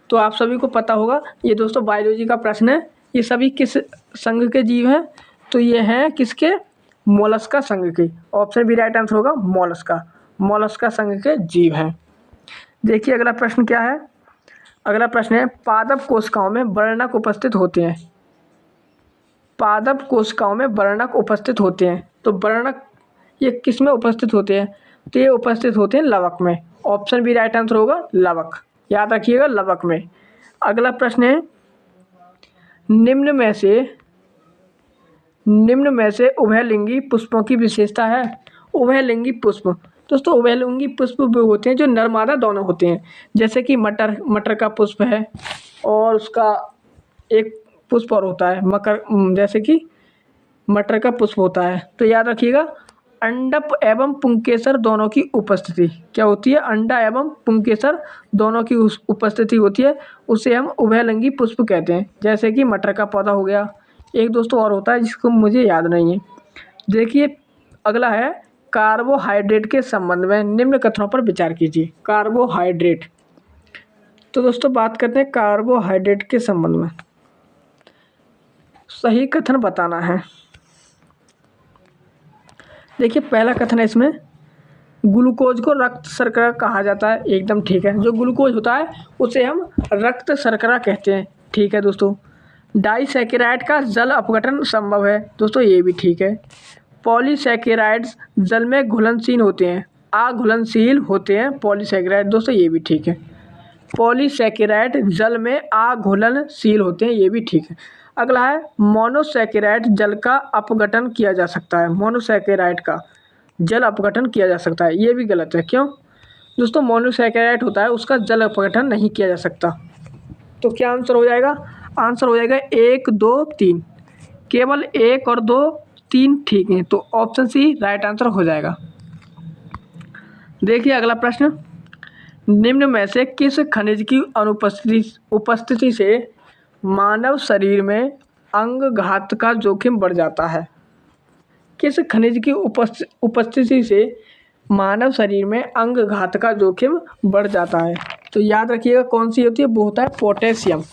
तो आप सभी को पता होगा, ये दोस्तों बायोलॉजी का प्रश्न है। ये सभी किस संघ के जीव हैं? तो ये हैं किसके? मोलस्का संघ के। ऑप्शन बी राइट आंसर होगा, मोलस्का संघ के जीव हैं। देखिए अगला प्रश्न क्या है? अगला प्रश्न है, पादप कोशिकाओं में वर्णक उपस्थित होते हैं। पादप कोशिकाओं में वर्णक उपस्थित होते हैं, तो वर्णक ये किस में उपस्थित होते हैं? तो ये उपस्थित होते हैं लवक में। ऑप्शन बी राइट आंसर होगा, लवक। याद रखिएगा, लवक में। अगला प्रश्न है, निम्न में से उभयलिंगी पुष्पों की विशेषता है? उभयलिंगी पुष्प, दोस्तों उभयलिंगी पुष्प वो होते हैं जो नर मादा दोनों होते हैं। जैसे कि मटर का पुष्प है, और उसका एक पुष्प और होता है जैसे कि मटर का पुष्प होता है। तो याद रखिएगा, अंडप एवं पुंकेसर दोनों की उपस्थिति क्या होती है? अंडा एवं पुंकेसर दोनों की उपस्थिति होती है, उसे हम उभयलिंगी पुष्प कहते हैं। जैसे कि मटर का पौधा हो गया, एक दोस्तों और होता है जिसको मुझे याद नहीं है। देखिए अगला है, कार्बोहाइड्रेट के संबंध में निम्न कथनों पर विचार कीजिए। कार्बोहाइड्रेट, तो दोस्तों बात करते हैं कार्बोहाइड्रेट के संबंध में, सही कथन बताना है। देखिए पहला कथन है इसमें, ग्लूकोज को रक्त शर्करा कहा जाता है। एकदम ठीक है, जो ग्लूकोज होता है उसे हम रक्त शर्करा कहते हैं। ठीक है दोस्तों। डाइसैकेराइड का जल अपघटन संभव है, दोस्तों ये भी ठीक है। पॉलीसैकेराइड्स जल में घुलनशील होते हैं, अघुलनशील होते हैं पॉलीसैकेराइड, दोस्तों ये भी ठीक है। पॉलीसैकेराइड जल में अघुलनशील होते हैं, ये भी ठीक है। अगला है, मोनोसैकेराइड जल का अपघटन किया जा सकता है। मोनोसैकेराइड का जल अपघटन किया जा सकता है, ये भी गलत है। क्यों दोस्तों? मोनोसैकेराइड होता है उसका जल अपघटन नहीं किया जा सकता। तो क्या आंसर हो जाएगा? आंसर हो जाएगा 1, 2, 3, केवल 1 और 2, 3 ठीक है। तो ऑप्शन सी राइट आंसर हो जाएगा। देखिए अगला प्रश्न, निम्न में से किस खनिज की उपस्थिति से मानव शरीर में अंगघात का जोखिम बढ़ जाता है? किस खनिज की उपस्थिति से मानव शरीर में अंगघात का जोखिम बढ़ जाता है? तो याद रखिएगा कौन सी होती है? वो होता है potassium.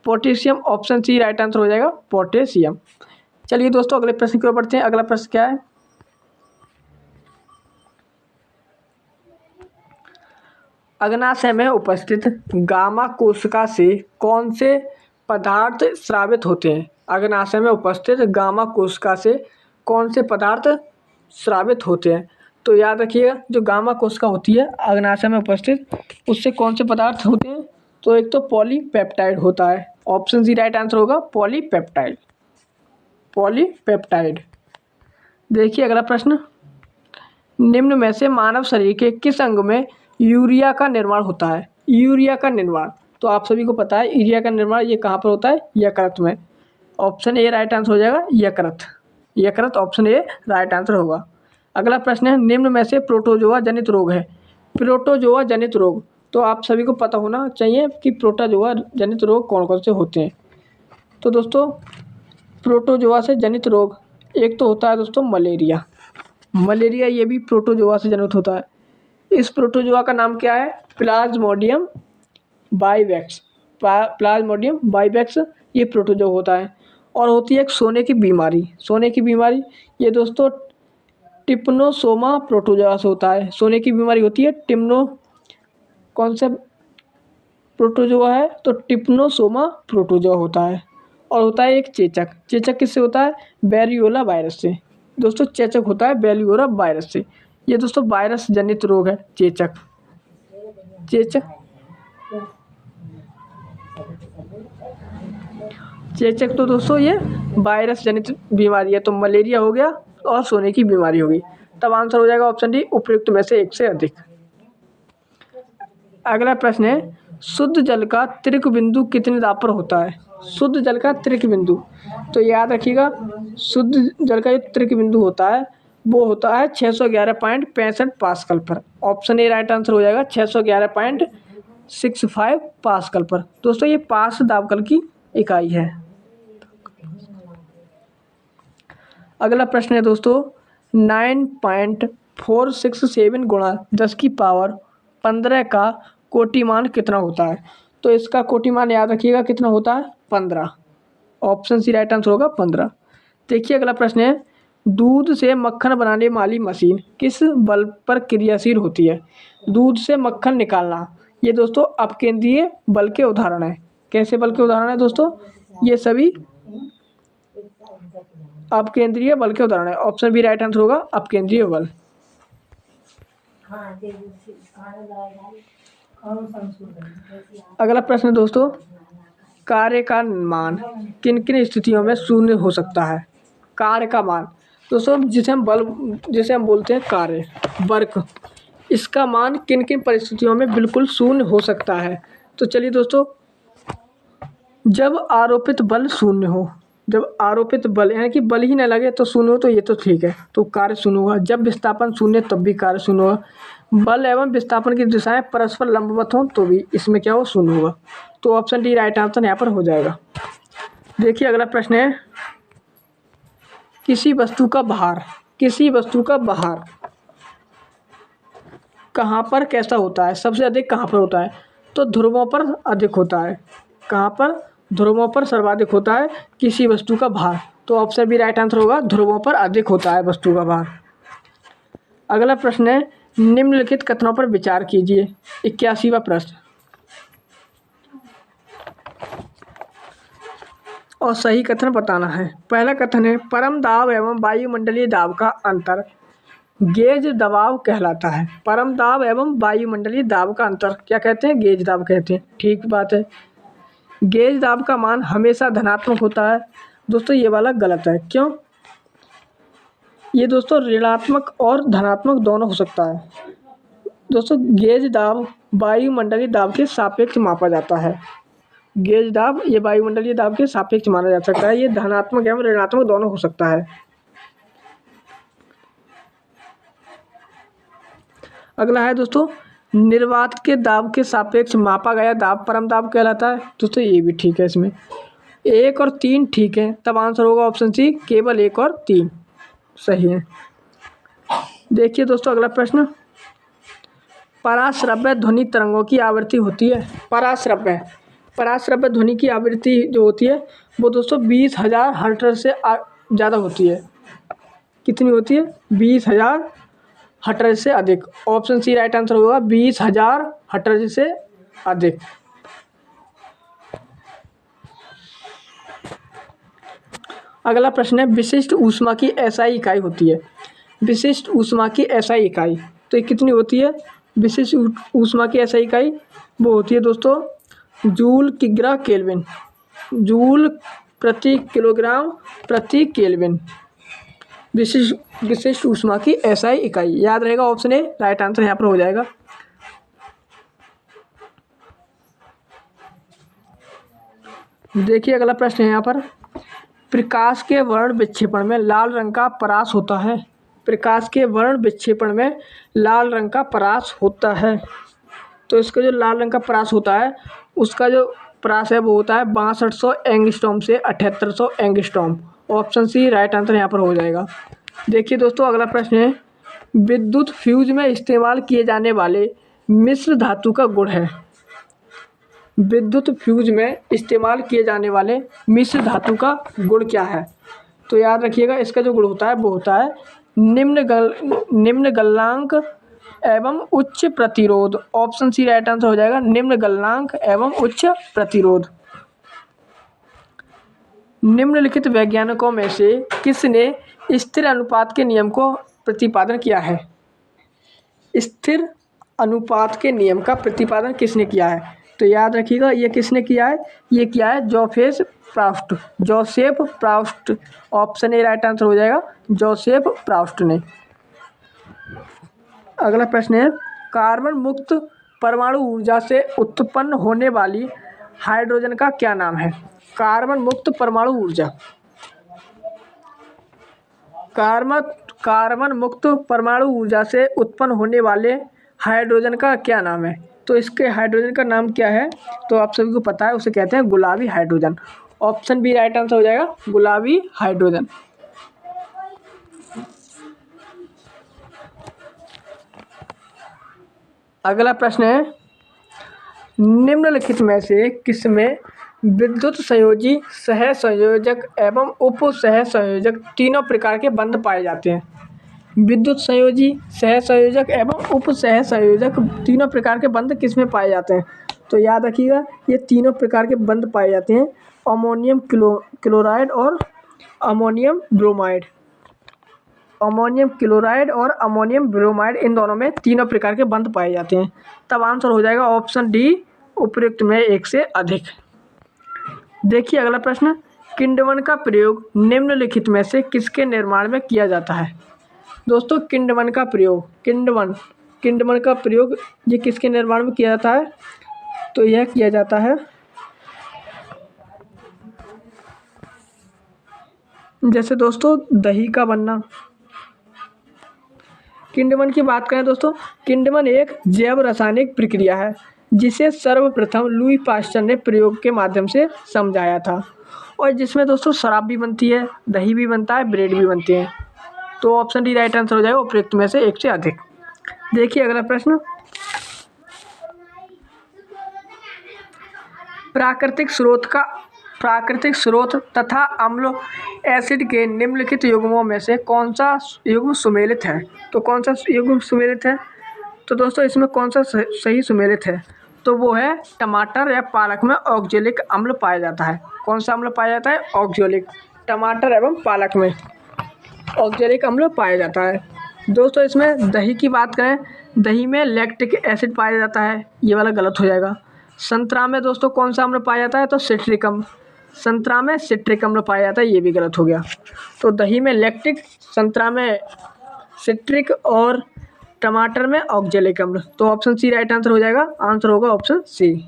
Potassium, option C right answer हो जाएगा, पोटेशियम। चलिए दोस्तों अगले प्रश्न की ओर बढ़ते हैं। अगला प्रश्न क्या है? अग्नाशय में उपस्थित गामा कोशिका से कौन से पदार्थ स्रावित होते हैं? अग्नाशय में उपस्थित गामा कोशिका से कौन से पदार्थ स्रावित होते हैं? तो याद रखिएगा, जो गामा कोशिका होती है अग्नाशय में उपस्थित, उससे कौन से पदार्थ होते हैं? तो एक तो पॉलीपेप्टाइड होता है। ऑप्शन सी राइट आंसर होगा, पॉलीपेप्टाइड। देखिए अगला प्रश्न, निम्न में से मानव शरीर के किस अंग में यूरिया का निर्माण होता है? यूरिया का निर्माण, तो आप सभी को पता है यूरिया का निर्माण ये कहाँ पर होता है? यकृत में। ऑप्शन ए राइट आंसर हो जाएगा, यकृत, ऑप्शन ए राइट आंसर होगा। अगला प्रश्न है, निम्न में से प्रोटोजोआ जनित रोग है। प्रोटोजोआ जनित रोग, तो आप सभी को पता होना चाहिए कि प्रोटोजोआ जनित रोग कौन कौन से होते हैं। तो दोस्तों प्रोटोजोआ से जनित रोग एक तो होता है दोस्तों मलेरिया, ये भी प्रोटोजोआ से जनित होता है। इस प्रोटोजोआ का नाम क्या है? प्लाज्मोडियम बाइवेक्स। प्लाज्मोडियम बाइवेक्स ये प्रोटोजोआ होता है। और होती है एक सोने की बीमारी। सोने की बीमारी ये दोस्तों टिप्नोसोमा प्रोटोजोआ से होता है। सोने की बीमारी होती है कौन सा प्रोटोजोआ है? तो टिप्नोसोमा प्रोटोजोआ होता है। और होता है एक चेचक। चेचक किससे होता है? वेरियोला वायरस से। दोस्तों चेचक होता है वेरियोला वायरस से। ये दोस्तों वायरस जनित रोग है चेचक। चेचक तो दोस्तों ये वायरस जनित बीमारी है। तो मलेरिया हो गया और सोने की बीमारी हो गई। तब आंसर हो जाएगा ऑप्शन डी, उपयुक्त में से एक से अधिक। अगला प्रश्न है, शुद्ध जल का त्रिक बिंदु कितने दाब पर होता है? शुद्ध जल का त्रिक बिंदु, तो याद रखिएगा शुद्ध जल का जो त्रिक बिंदु होता है वो होता है 611.65 पास्कल पर। ऑप्शन ए राइट आंसर हो जाएगा 611.65 पास्कल पर। दोस्तों ये पास दाबकल की इकाई है। अगला प्रश्न है दोस्तों, 9.467 गुणा 10 की पावर 15 का कोटिमान कितना होता है? तो इसका कोटिमान याद रखिएगा कितना होता है? 15। ऑप्शन सी राइट आंसर होगा 15। देखिए अगला प्रश्न है, दूध से मक्खन बनाने वाली मशीन किस बल पर क्रियाशील होती है? दूध से मक्खन निकालना ये दोस्तों अपकेंद्रीय बल के उदाहरण है। कैसे बल के उदाहरण है दोस्तों? ये सभी अपकेंद्रीय बल के उदाहरण है। ऑप्शन बी राइट आंसर होगा अपकेंद्रीय बल। अगला प्रश्न दोस्तों, कार्य का मान किन किन स्थितियों में शून्य हो सकता है? कार्य का मान दोस्तों जिसे हम बोलते हैं कार्य वर्क, इसका मान किन किन परिस्थितियों में बिल्कुल शून्य हो सकता है? तो चलिए दोस्तों, जब आरोपित बल शून्य हो, जब आरोपित बल यानी कि बल ही न लगे तो शून्य हो, तो ये तो ठीक है, तो कार्य शून्य होगा। जब विस्थापन शून्य तब भी कार्य शून्य होगा। बल एवं विस्थापन की दिशाएं परस्पर लंबवत हों तो भी इसमें क्या हो? शून्य होगा। तो ऑप्शन डी राइट आंसर यहाँ पर हो जाएगा। देखिए अगला प्रश्न है, किसी वस्तु का भार कहाँ पर कैसा होता है? सबसे अधिक कहाँ पर होता है? तो ध्रुवों पर अधिक होता है। कहाँ पर? ध्रुवों पर सर्वाधिक होता है किसी वस्तु का भार। तो ऑप्शन बी राइट आंसर होगा, ध्रुवों पर अधिक होता है वस्तु का भार। अगला प्रश्न है, निम्नलिखित कथनों पर विचार कीजिए। 81वां प्रश्न, और सही कथन बताना है। पहला कथन है, परम दाब एवं वायुमंडलीय दाब का अंतर गेज दबाव कहलाता है। परम दाब एवं वायुमंडलीय दाब का अंतर क्या कहते हैं? गेज दाब कहते हैं। ठीक बात है। गेज दाब का मान हमेशा धनात्मक होता है। दोस्तों ये वाला गलत है। क्यों? ये दोस्तों ऋणात्मक और धनात्मक दोनों हो सकता है। दोस्तों गेज दाब वायुमंडलीय दाब के सापेक्ष मापा जाता है। गेज दाब ये वायुमंडलीय दाब के सापेक्ष माना जा सकता है। ये धनात्मक एवं ऋणात्मक दोनों हो सकता है। अगला है दोस्तों, निर्वात के दाब के सापेक्ष मापा गया दाब परम दाब कहलाता है। दोस्तों ये भी ठीक है। इसमें 1 और 3 ठीक है। तब आंसर होगा ऑप्शन सी, केवल 1 और 3 सही है। देखिए दोस्तों अगला प्रश्न, पराश्रव्य ध्वनि तरंगों की आवृत्ति होती है। पराश्रव्य ध्वनि की आवृत्ति जो होती है वो दोस्तों 20,000 हर्ट्ज से ज़्यादा होती है। कितनी होती है? 20,000 हर्ट्ज से अधिक। ऑप्शन सी राइट आंसर होगा 20,000 हर्ट्ज से अधिक। अगला प्रश्न है, विशिष्ट ऊष्मा की एसआई इकाई होती है। विशिष्ट ऊष्मा की एसआई इकाई तो ये कितनी होती है? विशिष्ट ऊष्मा की एसआई इकाई वो होती है दोस्तों जूल किग्रा केल्विन, जूल प्रति किलोग्राम प्रति केल्विन। विशिष्ट ऊष्मा की एसआई इकाई याद रहेगा। ऑप्शन ए राइट आंसर यहाँ पर हो जाएगा। देखिए अगला प्रश्न है यहाँ पर, प्रकाश के वर्ण विक्षेपण में लाल रंग का परास होता है। प्रकाश के वर्ण विक्षेपण में लाल रंग का परास होता है। तो इसका जो लाल रंग का परास होता है उसका जो परास है वो होता है 6200 एंगस्ट्रॉम से 7800 angstrom. Option C right answer यहाँ पर हो जाएगा। देखिए दोस्तों अगला प्रश्न है, विद्युत फ्यूज में इस्तेमाल किए जाने वाले मिश्र धातु का गुण है? विद्युत फ्यूज में इस्तेमाल किए जाने वाले मिश्र धातु का गुण क्या है? तो याद रखिएगा, इसका जो गुण होता है वो होता है निम्न गलनांक एवं उच्च प्रतिरोध। ऑप्शन सी राइट आंसर हो जाएगा, निम्न गलनांक एवं उच्च प्रतिरोध। निम्नलिखित वैज्ञानिकों में से किसने स्थिर अनुपात के नियम को प्रतिपादन किया है? स्थिर अनुपात के नियम का प्रतिपादन किसने किया है? तो याद रखिएगा, ये किसने किया है? ये किया है Joseph Proust. Option A right answer हो जाएगा, जोसेफ प्राउस्ट ने। अगला प्रश्न है, कार्बन मुक्त परमाणु ऊर्जा से उत्पन्न होने वाली हाइड्रोजन का क्या नाम है? कार्बन मुक्त परमाणु ऊर्जा, कार्बन मुक्त परमाणु ऊर्जा से उत्पन्न होने वाले हाइड्रोजन का क्या नाम है? तो इसके हाइड्रोजन का नाम क्या है? तो आप सभी को पता है, उसे कहते हैं गुलाबी hydrogen. Option B right answer हो जाएगा, गुलाबी हाइड्रोजन। अगला प्रश्न है, निम्नलिखित में से किसमें विद्युत संयोजी, सहसंयोजक एवं उप सहसंयोजक तीनों प्रकार के बंध पाए जाते हैं? विद्युत संयोजी, सहसंयोजक एवं उप सहसंयोजक तीनों प्रकार के बंध किसमें पाए जाते हैं? तो याद रखिएगा, ये तीनों प्रकार के बंध पाए जाते हैं अमोनियम क्लोराइड और अमोनियम ब्रोमाइड। अमोनियम क्लोराइड और अमोनियम ब्रोमाइड, इन दोनों में तीनों प्रकार के बंध पाए जाते हैं। तब आंसर हो जाएगा ऑप्शन डी, उपयुक्त में एक से अधिक। देखिए अगला प्रश्न, किण्वन का प्रयोग निम्नलिखित में से किसके निर्माण में किया जाता है? दोस्तों किण्वन का प्रयोग, किण्वन का प्रयोग ये किसके निर्माण में किया जाता है? तो यह किया जाता है, जैसे दोस्तों दही का बनना। किण्वन की बात करें दोस्तों, किण्वन एक जैव रासायनिक प्रक्रिया है जिसे सर्वप्रथम लुई पास्चर ने प्रयोग के माध्यम से समझाया था, और जिसमें दोस्तों शराब भी बनती है, दही भी बनता है, ब्रेड भी बनते हैं। तो ऑप्शन डी राइट आंसर हो जाएगा, उपयुक्त में से एक से अधिक। देखिए अगला प्रश्न, प्राकृतिक स्रोत तथा अम्ल एसिड के निम्नलिखित युग्मों में से कौन सा युग्म सुमेलित है? तो कौन सा युग्म सुमेलित है? तो दोस्तों इसमें कौन सा सही सुमेलित है? तो वो है टमाटर या पालक में ऑक्जेलिक अम्ल पाया जाता है। कौन सा अम्ल पाया जाता है? ऑक्जेलिक। टमाटर एवं पालक में ऑक्जेलिक अम्ल पाया जाता है। दोस्तों इसमें दही की बात करें, दही में लैक्टिक एसिड पाया जाता है, ये वाला गलत हो जाएगा। संतरा में दोस्तों कौन सा अम्ल पाया जाता है? तो सिट्रिक अम्ल। संतरा में सिट्रिक अम्ल पाया जाता है, ये भी गलत हो गया। तो दही में लैक्टिक, संतरा में सिट्रिक और टमाटर में ऑक्जेलिक अम्ल। तो ऑप्शन सी राइट आंसर हो जाएगा, आंसर होगा ऑप्शन सी।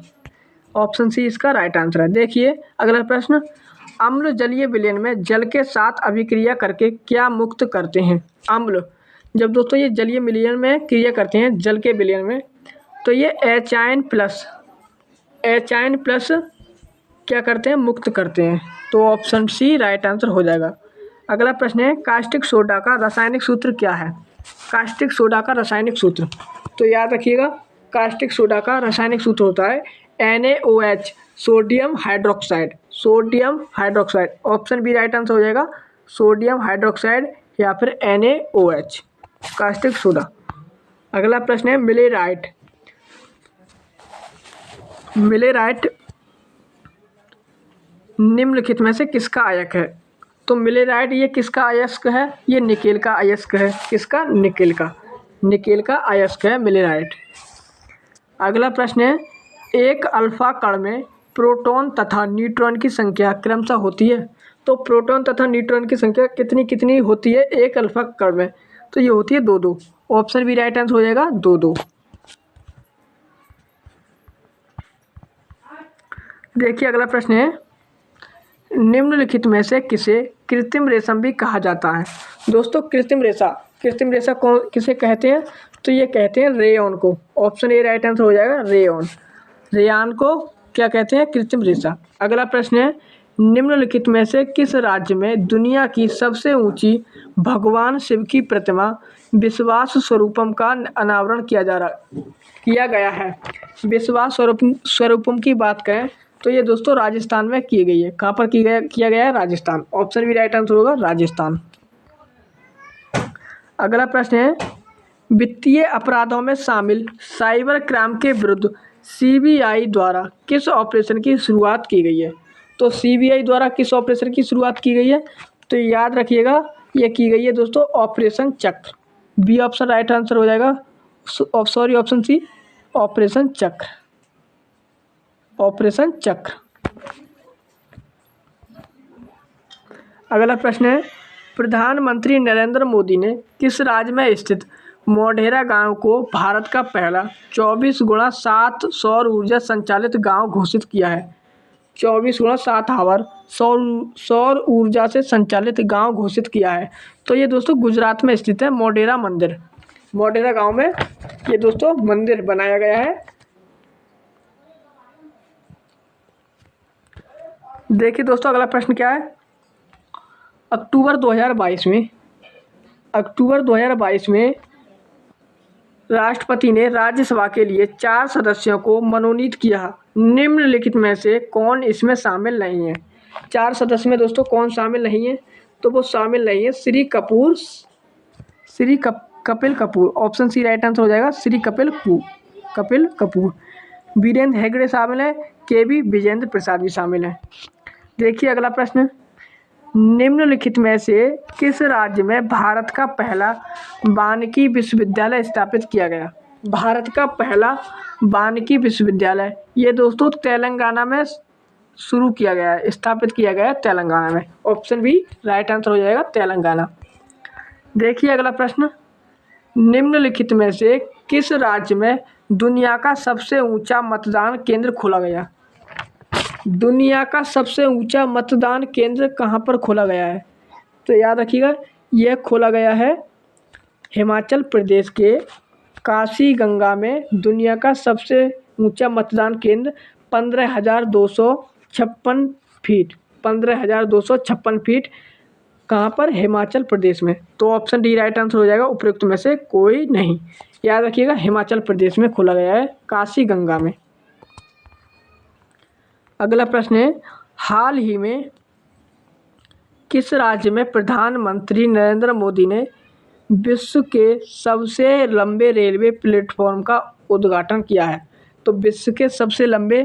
ऑप्शन सी इसका राइट आंसर है। देखिए अगला प्रश्न, अम्ल जलीय विलयन में जल के साथ अभिक्रिया करके क्या मुक्त करते हैं? अम्ल जब दोस्तों ये जलीय विलयन में क्रिया करते हैं, जल के विलयन में, तो ये एचाइन प्लस क्या करते हैं? मुक्त करते हैं। तो ऑप्शन सी राइट आंसर हो जाएगा। अगला प्रश्न है, कास्टिक सोडा का रासायनिक सूत्र क्या है? कास्टिक सोडा का रासायनिक सूत्र, तो याद रखिएगा, कास्टिक सोडा का रासायनिक सूत्र होता है NaOH, sodium hydroxide. Option B right answer हो जाएगा, सोडियम हाइड्रोक्साइड या फिर NaOH, कास्टिक सोडा। अगला प्रश्न है, मिलेराइट निम्नलिखित में से किसका अयस्क है? तो मिलेराइट ये किसका अयस्क है? ये निकेल का अयस्क है। किसका? निकेल का अयस्क है मिलेराइट। अगला प्रश्न है, एक अल्फा कण में प्रोटॉन तथा न्यूट्रॉन की संख्या क्रमशः होती है? तो प्रोटॉन तथा न्यूट्रॉन की संख्या कितनी होती है एक अल्फा कण में? तो ये होती है 2-2। ऑप्शन बी राइट आंसर हो जाएगा, 2-2। देखिए अगला प्रश्न है, निम्नलिखित में से किसे कृत्रिम रेशम भी कहा जाता है? दोस्तों कृत्रिम रेशा कौन किसे कहते हैं? तो ये कहते हैं रेयॉन को। ऑप्शन ए राइट आंसर हो जाएगा, रेयान को क्या कहते हैं? कृत्रिम रेशा। अगला प्रश्न है, निम्नलिखित में से किस राज्य में दुनिया की सबसे ऊंची भगवान शिव की प्रतिमा विश्वास स्वरूपम का अनावरण किया गया है। विश्वास स्वरूपम की बात करें तो ये दोस्तों राजस्थान में की गई है। कहाँ पर किया गया है? राजस्थान। ऑप्शन भी राइट आंसर होगा राजस्थान। अगला प्रश्न है, वित्तीय अपराधों में शामिल साइबर क्राइम के विरुद्ध सीबीआई द्वारा किस ऑपरेशन की शुरुआत की गई है? तो सीबीआई द्वारा किस ऑपरेशन की शुरुआत की गई है? तो याद रखिएगा, ये की गई है दोस्तों ऑपरेशन चक्र। बी ऑप्शन राइट आंसर हो जाएगा। सॉरी, ऑप्शन सी, ऑपरेशन चक्र। ऑपरेशन चक्र। अगला प्रश्न है, प्रधानमंत्री नरेंद्र मोदी ने किस राज्य में स्थित मोढेरा गांव को भारत का पहला 24x7 सौर ऊर्जा संचालित गांव घोषित किया है? 24x7 आवर सौर ऊर्जा से संचालित गांव घोषित किया है। तो ये दोस्तों गुजरात में स्थित है मोढेरा मंदिर। मोढेरा गांव में ये दोस्तों मंदिर बनाया गया है। देखिए दोस्तों अगला प्रश्न क्या है, अक्टूबर 2022 में राष्ट्रपति ने राज्यसभा के लिए 4 सदस्यों को मनोनीत किया। निम्नलिखित में से कौन इसमें शामिल नहीं है? 4 सदस्य में दोस्तों कौन शामिल नहीं है? तो वो शामिल नहीं है Kapil Kapoor. Option C right answer हो जाएगा, श्री कपिल कपूर। वीरेंद्र हेगड़े शामिल है, केबी विजेंद्र प्रसाद भी शामिल है। देखिए अगला प्रश्न, निम्नलिखित में से किस राज्य में भारत का पहला वानिकी विश्वविद्यालय स्थापित किया गया? भारत का पहला वानिकी विश्वविद्यालय ये दोस्तों तेलंगाना में शुरू किया गया है, स्थापित किया गया है तेलंगाना में। ऑप्शन बी राइट आंसर हो जाएगा, तेलंगाना। देखिए अगला प्रश्न, निम्नलिखित में से किस राज्य में दुनिया का सबसे ऊंचा मतदान केंद्र खोला गया? दुनिया का सबसे ऊंचा मतदान केंद्र कहाँ पर खोला गया है? तो याद रखिएगा, यह खोला गया है हिमाचल प्रदेश के काशी गंगा में। दुनिया का सबसे ऊंचा मतदान केंद्र 15,256 फीट, 15,256 फीट कहाँ पर? हिमाचल प्रदेश में। तो ऑप्शन डी राइट आंसर हो जाएगा, उपयुक्त में से कोई नहीं। याद रखिएगा, हिमाचल प्रदेश में खोला गया है, काशी गंगा में। अगला प्रश्न है, हाल ही में किस राज्य में प्रधानमंत्री नरेंद्र मोदी ने विश्व के सबसे लंबे रेलवे प्लेटफॉर्म का उद्घाटन किया है? तो विश्व के सबसे लंबे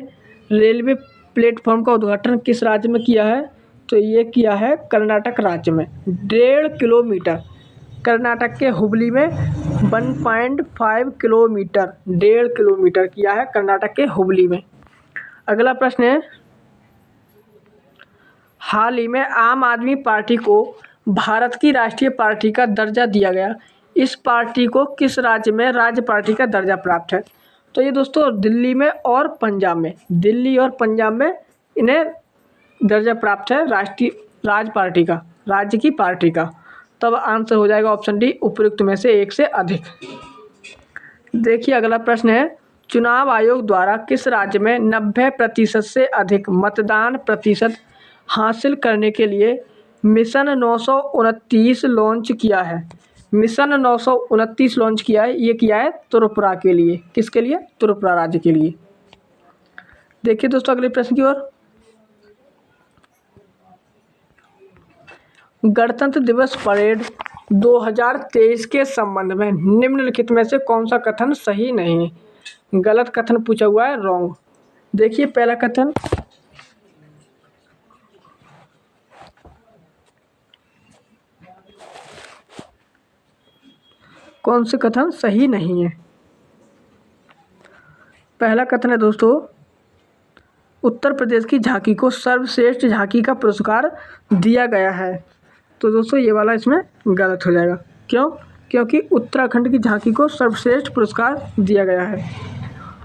रेलवे प्लेटफॉर्म का उद्घाटन किस राज्य में किया है? तो ये किया है कर्नाटक राज्य में। 1.5 किलोमीटर, कर्नाटक के हुबली में 1.5 किलोमीटर, 1.5 किलोमीटर किया है कर्नाटक के हुबली में। अगला प्रश्न है, हाल ही में आम आदमी पार्टी को भारत की राष्ट्रीय पार्टी का दर्जा दिया गया। इस पार्टी को किस राज्य में राज्य पार्टी का दर्जा प्राप्त है? तो ये दोस्तों दिल्ली में और पंजाब में, दिल्ली और पंजाब में इन्हें दर्जा प्राप्त है राज्य की पार्टी का। तब आंसर हो जाएगा ऑप्शन डी, उपयुक्त में से एक से अधिक। देखिए अगला प्रश्न है, चुनाव आयोग द्वारा किस राज्य में 90% से अधिक मतदान प्रतिशत हासिल करने के लिए मिशन 929 लॉन्च किया है? मिशन 929 लॉन्च किया है, ये किया है त्रिपुरा के लिए। किसके लिए? त्रिपुरा राज्य के लिए। देखिए दोस्तों अगले प्रश्न की ओर, गणतंत्र दिवस परेड 2023 के संबंध में निम्नलिखित में से कौन सा कथन सही नहीं है? गलत कथन पूछा हुआ है, रॉन्ग। देखिए पहला कथन, कौन से कथन सही नहीं है? पहला कथन है दोस्तों, उत्तर प्रदेश की झांकी को सर्वश्रेष्ठ झांकी का पुरस्कार दिया गया है। तो दोस्तों ये वाला इसमें गलत हो जाएगा। क्यों? क्योंकि उत्तराखंड की झांकी को सर्वश्रेष्ठ पुरस्कार दिया गया है।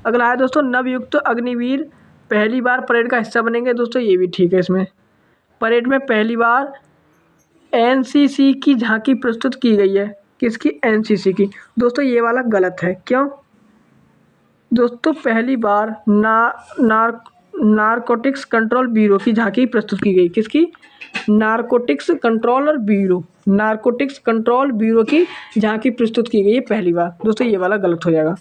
अगला है दोस्तों, नवयुक्त अग्निवीर पहली बार परेड का हिस्सा बनेंगे। दोस्तों ये भी ठीक है, इसमें परेड में पहली बार एनसीसी की झांकी प्रस्तुत की गई है। किसकी? एनसीसी की। दोस्तों ये वाला गलत है। क्यों? दोस्तों पहली बार नारकोटिक्स कंट्रोल ब्यूरो की झांकी प्रस्तुत की गई। किसकी? Narcotics controller bureau, narcotics control bureau की झांकी प्रस्तुत की गई है पहली बार। दोस्तों ये वाला गलत हो जाएगा।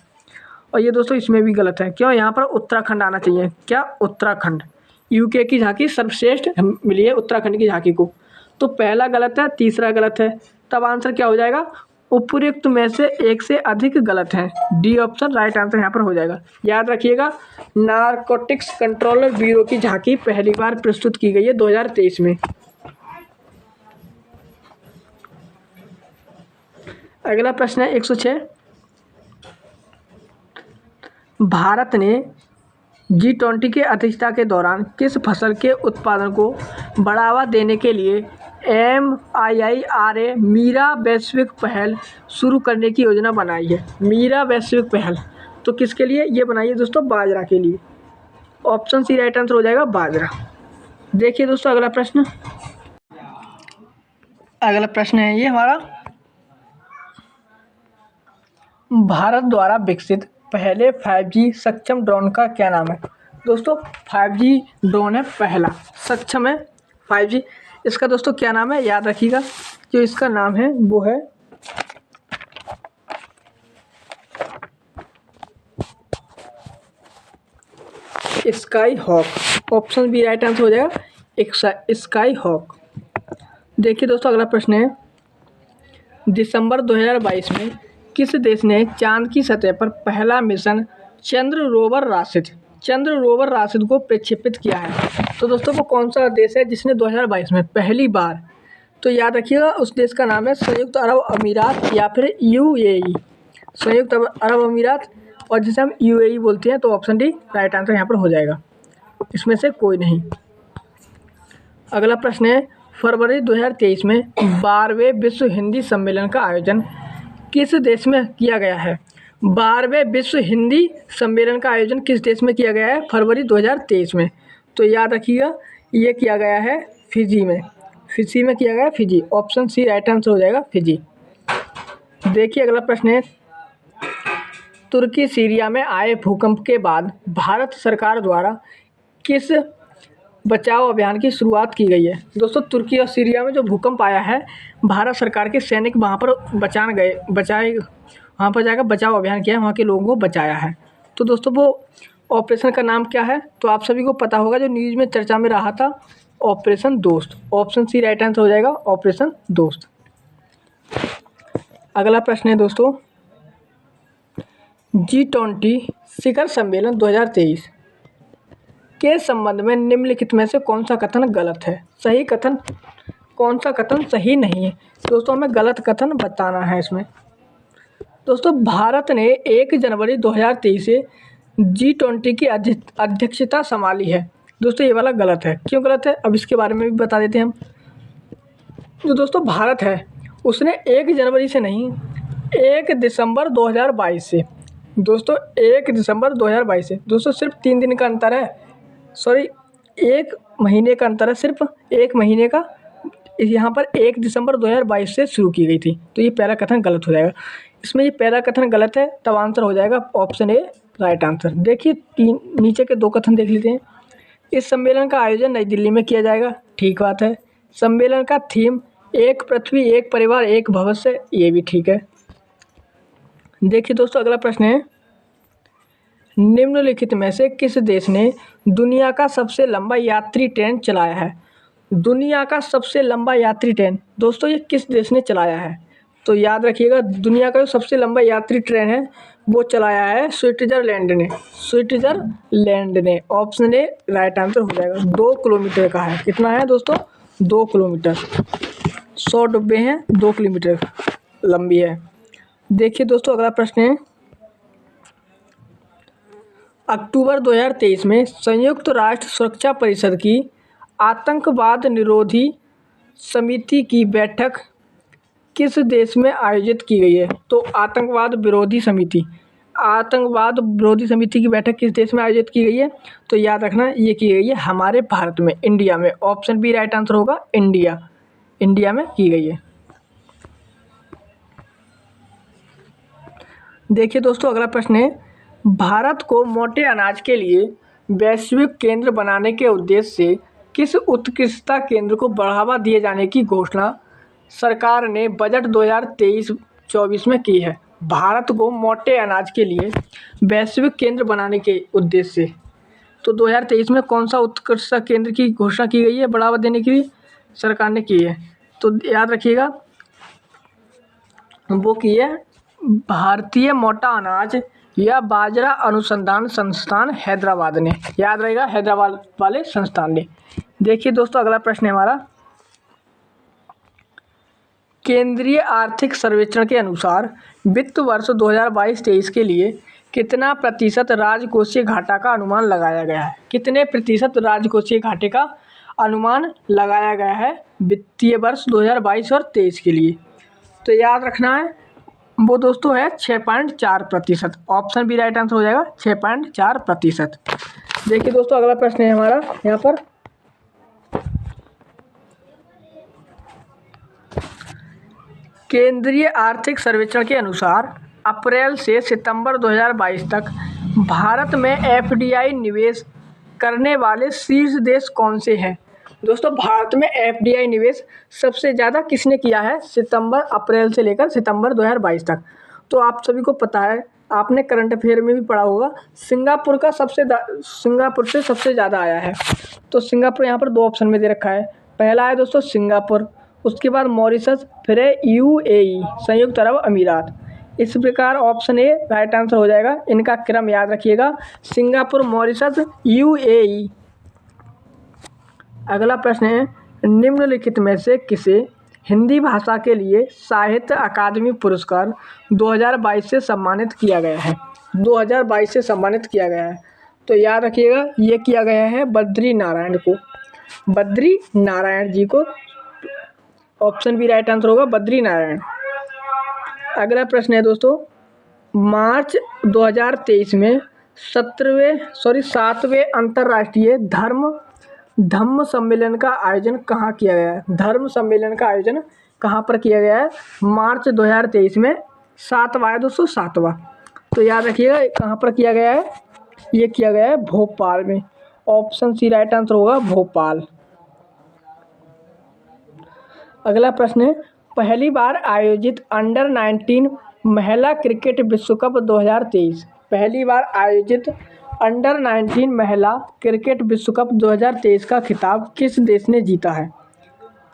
और ये दोस्तों इसमें भी गलत है। क्यों? यहाँ पर उत्तराखंड आना चाहिए। क्या? उत्तराखंड। यूके की झांकी सर्वश्रेष्ठ मिली है उत्तराखंड की झांकी को। तो पहला गलत है, तीसरा गलत है। तब आंसर क्या हो जाएगा? उपयुक्त में से एक से अधिक गलत है। डी ऑप्शन राइट आंसर यहाँ पर हो जाएगा। याद रखिएगा, नारकोटिक्स कंट्रोलर ब्यूरो की झांकी पहली बार प्रस्तुत की गई है 2023 में। अगला प्रश्न है 106। भारत ने G20 की अध्यक्षता के दौरान किस फसल के उत्पादन को बढ़ावा देने के लिए MIIRA मीरा वैश्विक पहल शुरू करने की योजना बनाई है? मीरा वैश्विक पहल तो किसके लिए ये बनाई है दोस्तों? बाजरा के लिए। ऑप्शन सी राइट आंसर हो जाएगा, बाजरा। देखिए दोस्तों अगला प्रश्न, अगला प्रश्न है ये हमारा, भारत द्वारा विकसित पहले 5G सक्षम ड्रोन का क्या नाम है? दोस्तों 5G ड्रोन है पहला, सक्षम है 5G। इसका दोस्तों क्या नाम है? याद रखिएगा, जो इसका नाम है वो है Sky Hawk. Option B right answer हो जाएगा, स्काई हॉक। देखिए दोस्तों अगला प्रश्न है, दिसंबर 2022 में किस देश ने चांद की सतह पर पहला मिशन चंद्र रोवर राशिद को प्रक्षेपित किया है? तो दोस्तों वो कौन सा देश है जिसने 2022 में पहली बार? तो याद रखिएगा उस देश का नाम है संयुक्त अरब अमीरात या फिर UAE, संयुक्त अरब अमीरात, और जिसे हम UAE बोलते हैं। तो ऑप्शन डी राइट आंसर यहाँ पर हो जाएगा, इसमें से कोई नहीं। अगला प्रश्न है, फरवरी 2023 में 12वें विश्व हिंदी सम्मेलन का आयोजन किस देश में किया गया है? 12वें विश्व हिंदी सम्मेलन का आयोजन किस देश में किया गया है फरवरी 2023 में? तो याद रखिएगा ये किया गया है फिजी में, फिजी में किया गया है, Fiji. Option C right answer हो जाएगा, फिजी। देखिए अगला प्रश्न है, तुर्की सीरिया में आए भूकंप के बाद भारत सरकार द्वारा किस बचाव अभियान की शुरुआत की गई है? दोस्तों तुर्की और सीरिया में जो भूकंप आया है, भारत सरकार के सैनिक वहाँ पर वहाँ पर जाकर बचाव अभियान किया है, वहाँ के लोगों को बचाया है। तो दोस्तों वो ऑपरेशन का नाम क्या है? तो आप सभी को पता होगा, जो न्यूज़ में चर्चा में रहा था, ऑपरेशन दोस्त। ऑप्शन सी राइट आंसर हो जाएगा, ऑपरेशन दोस्त। अगला प्रश्न है दोस्तों, G20 शिखर सम्मेलन 2023 के संबंध में निम्नलिखित में से कौन सा कथन गलत है? सही कथन कौन सा कथन सही नहीं है? दोस्तों हमें गलत कथन बताना है इसमें। दोस्तों भारत ने 1 जनवरी 2023 से G20 की अध्यक्षता संभाली है। दोस्तों ये वाला गलत है। क्यों गलत है? अब इसके बारे में भी बता देते हैं हम। जो दोस्तों भारत है उसने 1 जनवरी से नहीं, 1 दिसंबर 2022 से, दोस्तों 1 दिसंबर 2022 से, दोस्तों सिर्फ 3 दिन का अंतर है, सॉरी 1 महीने का अंतर है, सिर्फ 1 महीने का। यहाँ पर 1 दिसंबर 2022 से शुरू की गई थी। तो ये पहला कथन गलत हो जाएगा। इसमें ये पहला कथन गलत है, तब आंसर हो जाएगा ऑप्शन ए राइट आंसर। देखिए नीचे के 2 कथन देख लेते हैं। इस सम्मेलन का आयोजन नई दिल्ली में किया जाएगा, ठीक बात है। सम्मेलन का थीम एक पृथ्वी एक परिवार एक भविष्य, ये भी ठीक है। देखिए दोस्तों अगला प्रश्न है, निम्नलिखित में से किस देश ने दुनिया का सबसे लंबा यात्री ट्रेन चलाया है? दुनिया का सबसे लंबा यात्री ट्रेन दोस्तों ये किस देश ने चलाया है? तो याद रखिएगा दुनिया का जो सबसे लंबा यात्री ट्रेन है वो चलाया है स्विट्जरलैंड ने, स्विट्जरलैंड ने। ऑप्शन ए राइट आंसर हो जाएगा। 2 किलोमीटर का है। कितना है दोस्तों? 2 किलोमीटर। 100 डिब्बे हैं, 2 किलोमीटर लंबी है। देखिए दोस्तों अगला प्रश्न है, अक्टूबर 2023 में संयुक्त राष्ट्र सुरक्षा परिषद की आतंकवाद निरोधी समिति की बैठक किस देश में आयोजित की गई है? तो आतंकवाद विरोधी समिति की बैठक किस देश में आयोजित की गई है? तो याद रखना ये की गई है हमारे भारत में, इंडिया में। ऑप्शन बी राइट आंसर होगा, इंडिया में की गई है। देखिए दोस्तों अगला प्रश्न है, भारत को मोटे अनाज के लिए वैश्विक केंद्र बनाने के उद्देश्य से किस उत्कृष्टता केंद्र को बढ़ावा दिए जाने की घोषणा सरकार ने बजट 2023-24 में की है? भारत को मोटे अनाज के लिए वैश्विक केंद्र बनाने के उद्देश्य से तो 2023 में कौन सा उत्कृष्टता केंद्र की घोषणा की गई है बढ़ावा देने के लिए सरकार ने की है? तो याद रखिएगा, वो की है भारतीय मोटा अनाज या बाजरा अनुसंधान संस्थान हैदराबाद ने। याद रहेगा, हैदराबाद वाले संस्थान ने। देखिए दोस्तों, अगला प्रश्न है हमारा, केंद्रीय आर्थिक सर्वेक्षण के अनुसार वित्त वर्ष 2022-23 के लिए कितना प्रतिशत राजकोषीय घाटा का अनुमान लगाया गया है? कितने प्रतिशत राजकोषीय घाटे का अनुमान लगाया गया है वित्तीय वर्ष 2022 और 23 के लिए? तो याद रखना है, वो दोस्तों है 6.4%। ऑप्शन बी राइट आंसर हो जाएगा, 6.4%। देखिए दोस्तों, अगला प्रश्न है हमारा यहाँ पर, केंद्रीय आर्थिक सर्वेक्षण के अनुसार अप्रैल से सितंबर 2022 तक भारत में एफडीआई निवेश करने वाले शीर्ष देश कौन से हैं? दोस्तों, भारत में एफडीआई निवेश सबसे ज़्यादा किसने किया है अप्रैल से लेकर सितंबर 2022 तक? तो आप सभी को पता है, आपने करंट अफेयर में भी पढ़ा होगा, सिंगापुर से सबसे ज़्यादा आया है। तो सिंगापुर यहाँ पर 2 ऑप्शन में दे रखा है। पहला है दोस्तों सिंगापुर, उसके बाद मॉरिशस, फिर है यूएई संयुक्त अरब अमीरात। इस प्रकार ऑप्शन ए राइट आंसर हो जाएगा। इनका क्रम याद रखिएगा, सिंगापुर, मॉरिशस, यूएई। अगला प्रश्न है, निम्नलिखित में से किसे हिंदी भाषा के लिए साहित्य अकादमी पुरस्कार 2022 से सम्मानित किया गया है? 2022 से सम्मानित किया गया है। तो याद रखिएगा, ये किया गया है बद्री नारायण जी को। ऑप्शन बी राइट आंसर होगा, बद्री नारायण। अगला प्रश्न है दोस्तों, मार्च 2023 में 7वें अंतर्राष्ट्रीय धम्म सम्मेलन का आयोजन कहाँ किया गया है? धर्म सम्मेलन का आयोजन कहाँ पर किया गया है? मार्च 2023 में 7वां है दोस्तों, 7वां। तो याद रखिएगा, कहाँ पर किया गया है? ये किया गया है भोपाल में। ऑप्शन सी राइट आंसर होगा, भोपाल। अगला प्रश्न है, पहली बार आयोजित अंडर 19 महिला क्रिकेट विश्व कप 2023, पहली बार आयोजित अंडर 19 महिला क्रिकेट विश्व कप 2023 का खिताब किस देश ने जीता है?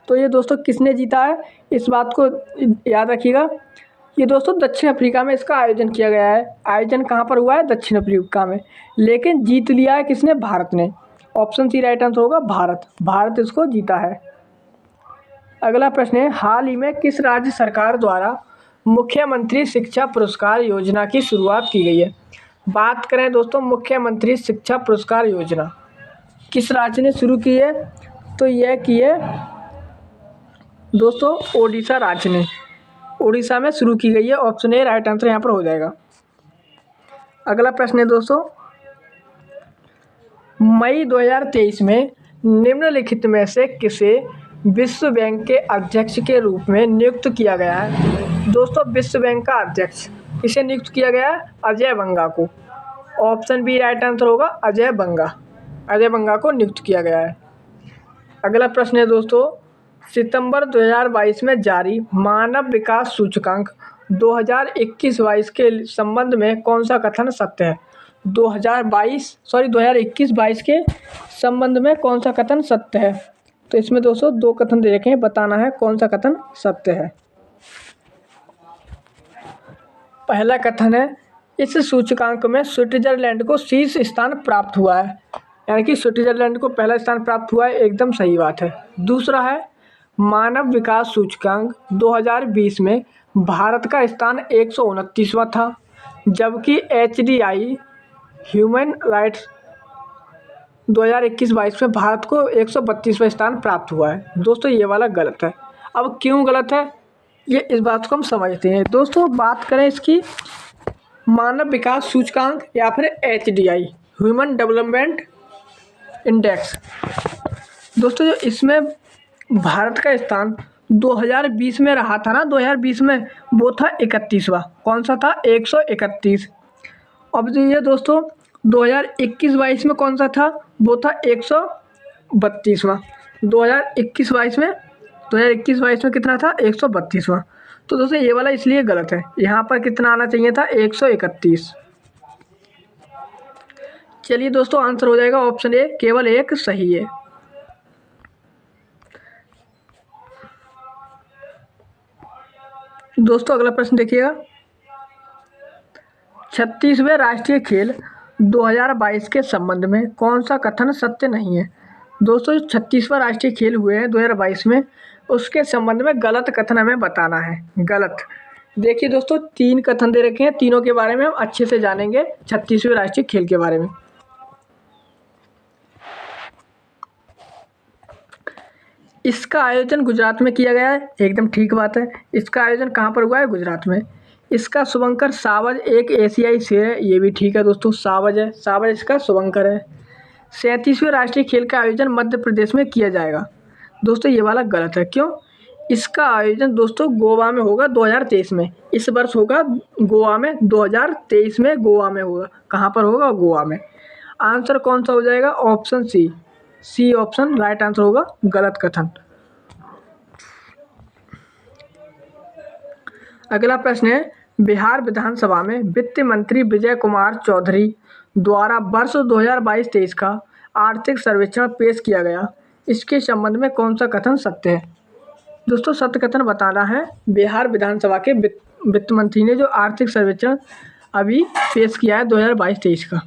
तो ये दोस्तों किसने जीता है, इस बात को याद रखिएगा। ये दोस्तों दक्षिण अफ्रीका में इसका आयोजन किया गया है। आयोजन कहाँ पर हुआ है? दक्षिण अफ्रीका में। लेकिन जीत लिया है किसने? भारत ने। ऑप्शन सी राइट आंसर होगा, भारत इसको जीता है। अगला प्रश्न है, हाल ही में किस राज्य सरकार द्वारा मुख्यमंत्री शिक्षा पुरस्कार योजना की शुरुआत की गई है? बात करें दोस्तों मुख्यमंत्री शिक्षा पुरस्कार योजना किस राज्य ने शुरू की है? तो यह की है दोस्तों ओडिशा राज्य ने। ओडिशा में शुरू की गई है। ऑप्शन ए राइट आंसर यहाँ पर हो जाएगा। अगला प्रश्न है दोस्तों, मई 2023 में निम्नलिखित में से किसे विश्व बैंक के अध्यक्ष के रूप में नियुक्त किया गया है? दोस्तों विश्व बैंक का अध्यक्ष किसे नियुक्त किया गया है? अजय बंगा को। ऑप्शन बी राइट आंसर होगा, अजय बंगा को नियुक्त किया गया है। अगला प्रश्न है दोस्तों, सितंबर 2022 में जारी मानव विकास सूचकांक 2021-22 के संबंध में कौन सा कथन सत्य है? 2021-22 के संबंध में कौन सा कथन सत्य है? तो इसमें दोस्तों 2 कथन दे रखे हैं, बताना है कौन सा कथन सत्य है। पहला कथन है, इस सूचकांक में स्विट्जरलैंड को शीर्ष स्थान प्राप्त हुआ है, यानी कि स्विट्जरलैंड को पहला स्थान प्राप्त हुआ है, एकदम सही बात है। दूसरा है, मानव विकास सूचकांक 2020 में भारत का स्थान 129वां था, जबकि HDI ह्यूमन राइट्स 2021-22 में भारत को 132वां स्थान प्राप्त हुआ है। दोस्तों ये वाला गलत है। अब क्यों गलत है, ये इस बात को हम समझते हैं। दोस्तों बात करें इसकी मानव विकास सूचकांक या फिर HDI ह्यूमन डेवलपमेंट इंडेक्स, दोस्तों जो इसमें भारत का स्थान 2020 में रहा था ना, 2020 में वो था 31वां। कौन सा था? 131। अब ये दोस्तों 2021-22 में कौन सा था, वो था 132वां। 2021-22 में कितना था, 132वां। तो दोस्तों ये वाला इसलिए गलत है, यहाँ पर कितना आना चाहिए था, 131। चलिए दोस्तों आंसर हो जाएगा ऑप्शन ए, केवल एक सही है। दोस्तों अगला प्रश्न देखिएगा, 36वें राष्ट्रीय खेल 2022 के संबंध में कौन सा कथन सत्य नहीं है। दोस्तों जो 36वां राष्ट्रीय खेल हुए हैं 2022 में, उसके संबंध में गलत कथन हमें बताना है, गलत। देखिए दोस्तों 3 कथन दे रखे हैं, तीनों के बारे में हम अच्छे से जानेंगे 36वें राष्ट्रीय खेल के बारे में। इसका आयोजन गुजरात में किया गया है, एकदम ठीक बात है। इसका आयोजन कहाँ पर हुआ है, गुजरात में। इसका शुभंकर सावज एक एशियाई शेर है, ये भी ठीक है दोस्तों, सावज है, सावज इसका शुभंकर है। 37वें राष्ट्रीय खेल का आयोजन मध्य प्रदेश में किया जाएगा। दोस्तों ये वाला गलत है, क्यों। इसका आयोजन दोस्तों गोवा में होगा 2023 में, इस वर्ष होगा गोवा में, 2023 में गोवा में होगा। कहाँ पर होगा, गोवा में। आंसर कौन सा हो जाएगा, option C option right answer होगा, गलत कथन। अगला प्रश्न है, बिहार विधानसभा में वित्त मंत्री विजय कुमार चौधरी द्वारा वर्ष 2022-23 का आर्थिक सर्वेक्षण पेश किया गया, इसके संबंध में कौन सा कथन सत्य है। दोस्तों सत्य कथन बताना है, बिहार विधानसभा के वित्त मंत्री ने जो आर्थिक सर्वेक्षण अभी पेश किया है 2022-23 का।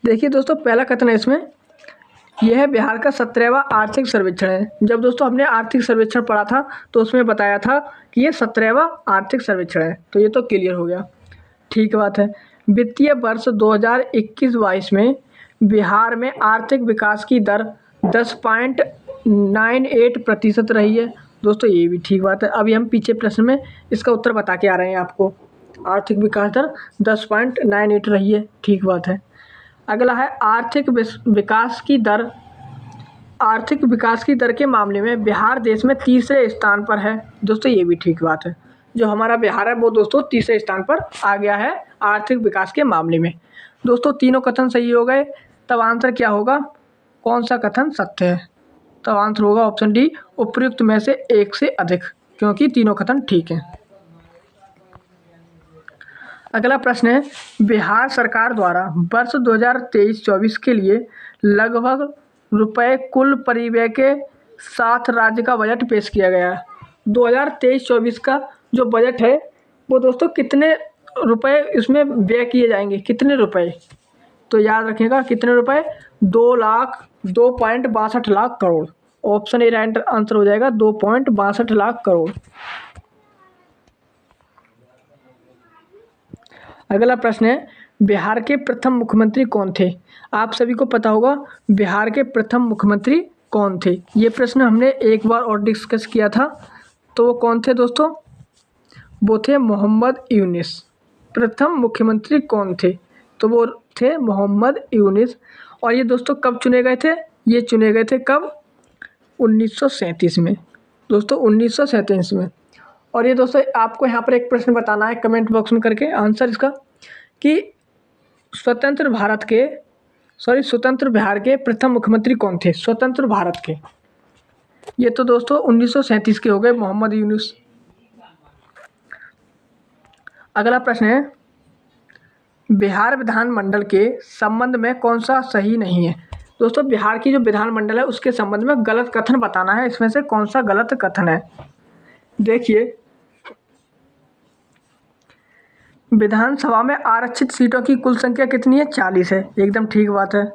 देखिए दोस्तों पहला कथन है इसमें, यह है बिहार का 17वां आर्थिक सर्वेक्षण है। जब दोस्तों हमने आर्थिक सर्वेक्षण पढ़ा था तो उसमें बताया था कि ये 17वां आर्थिक सर्वेक्षण है, तो ये तो क्लियर हो गया, ठीक बात है। वित्तीय वर्ष 2021-22 में बिहार में आर्थिक विकास की दर 10.98% रही है। दोस्तों ये भी ठीक बात है। अभी हम पीछे प्रश्न में इसका उत्तर बता के आ रहे हैं आपको, आर्थिक विकास दर 10.98 रही है, ठीक बात है। अगला है आर्थिक विकास की दर के मामले में बिहार देश में तीसरे स्थान पर है। दोस्तों ये भी ठीक बात है, जो हमारा बिहार है वो दोस्तों तीसरे स्थान पर आ गया है आर्थिक विकास के मामले में। दोस्तों तीनों कथन सही हो गए, तब आंसर क्या होगा, कौन सा कथन सत्य है। तब आंसर होगा ऑप्शन डी, उपयुक्त में से एक से अधिक, क्योंकि तीनों कथन ठीक हैं। अगला प्रश्न है, बिहार सरकार द्वारा वर्ष 2023-24 के लिए लगभग रुपए कुल परिव्यय के साथ राज्य का बजट पेश किया गया है। 2023-24 का जो बजट है वो दोस्तों कितने रुपए इसमें व्यय किए जाएंगे, कितने रुपए, तो याद रखिएगा कितने रुपए, 2.62 lakh crore. Option A right answer हो जाएगा, 2.62 लाख करोड़। अगला प्रश्न है, बिहार के प्रथम मुख्यमंत्री कौन थे। आप सभी को पता होगा बिहार के प्रथम मुख्यमंत्री कौन थे, ये प्रश्न हमने एक बार और डिस्कस किया था। तो वो कौन थे दोस्तों, वो थे मोहम्मद यूनिस। प्रथम मुख्यमंत्री कौन थे, तो वो थे मोहम्मद यूनिस। और ये दोस्तों कब चुने गए थे, ये चुने गए थे कब, 1937 में, दोस्तों 1937 में। और ये दोस्तों आपको यहाँ पर एक प्रश्न बताना है कमेंट बॉक्स में करके आंसर इसका, कि स्वतंत्र बिहार के प्रथम मुख्यमंत्री कौन थे, स्वतंत्र भारत के। ये तो दोस्तों 1937 के हो गए, मोहम्मद यूनुस। अगला प्रश्न है, बिहार विधानमंडल के संबंध में कौन सा सही नहीं है। दोस्तों बिहार की जो विधानमंडल है उसके संबंध में गलत कथन बताना है, इसमें से कौन सा गलत कथन है। देखिए विधानसभा में आरक्षित सीटों की कुल संख्या कितनी है, 40 है, एकदम ठीक बात है।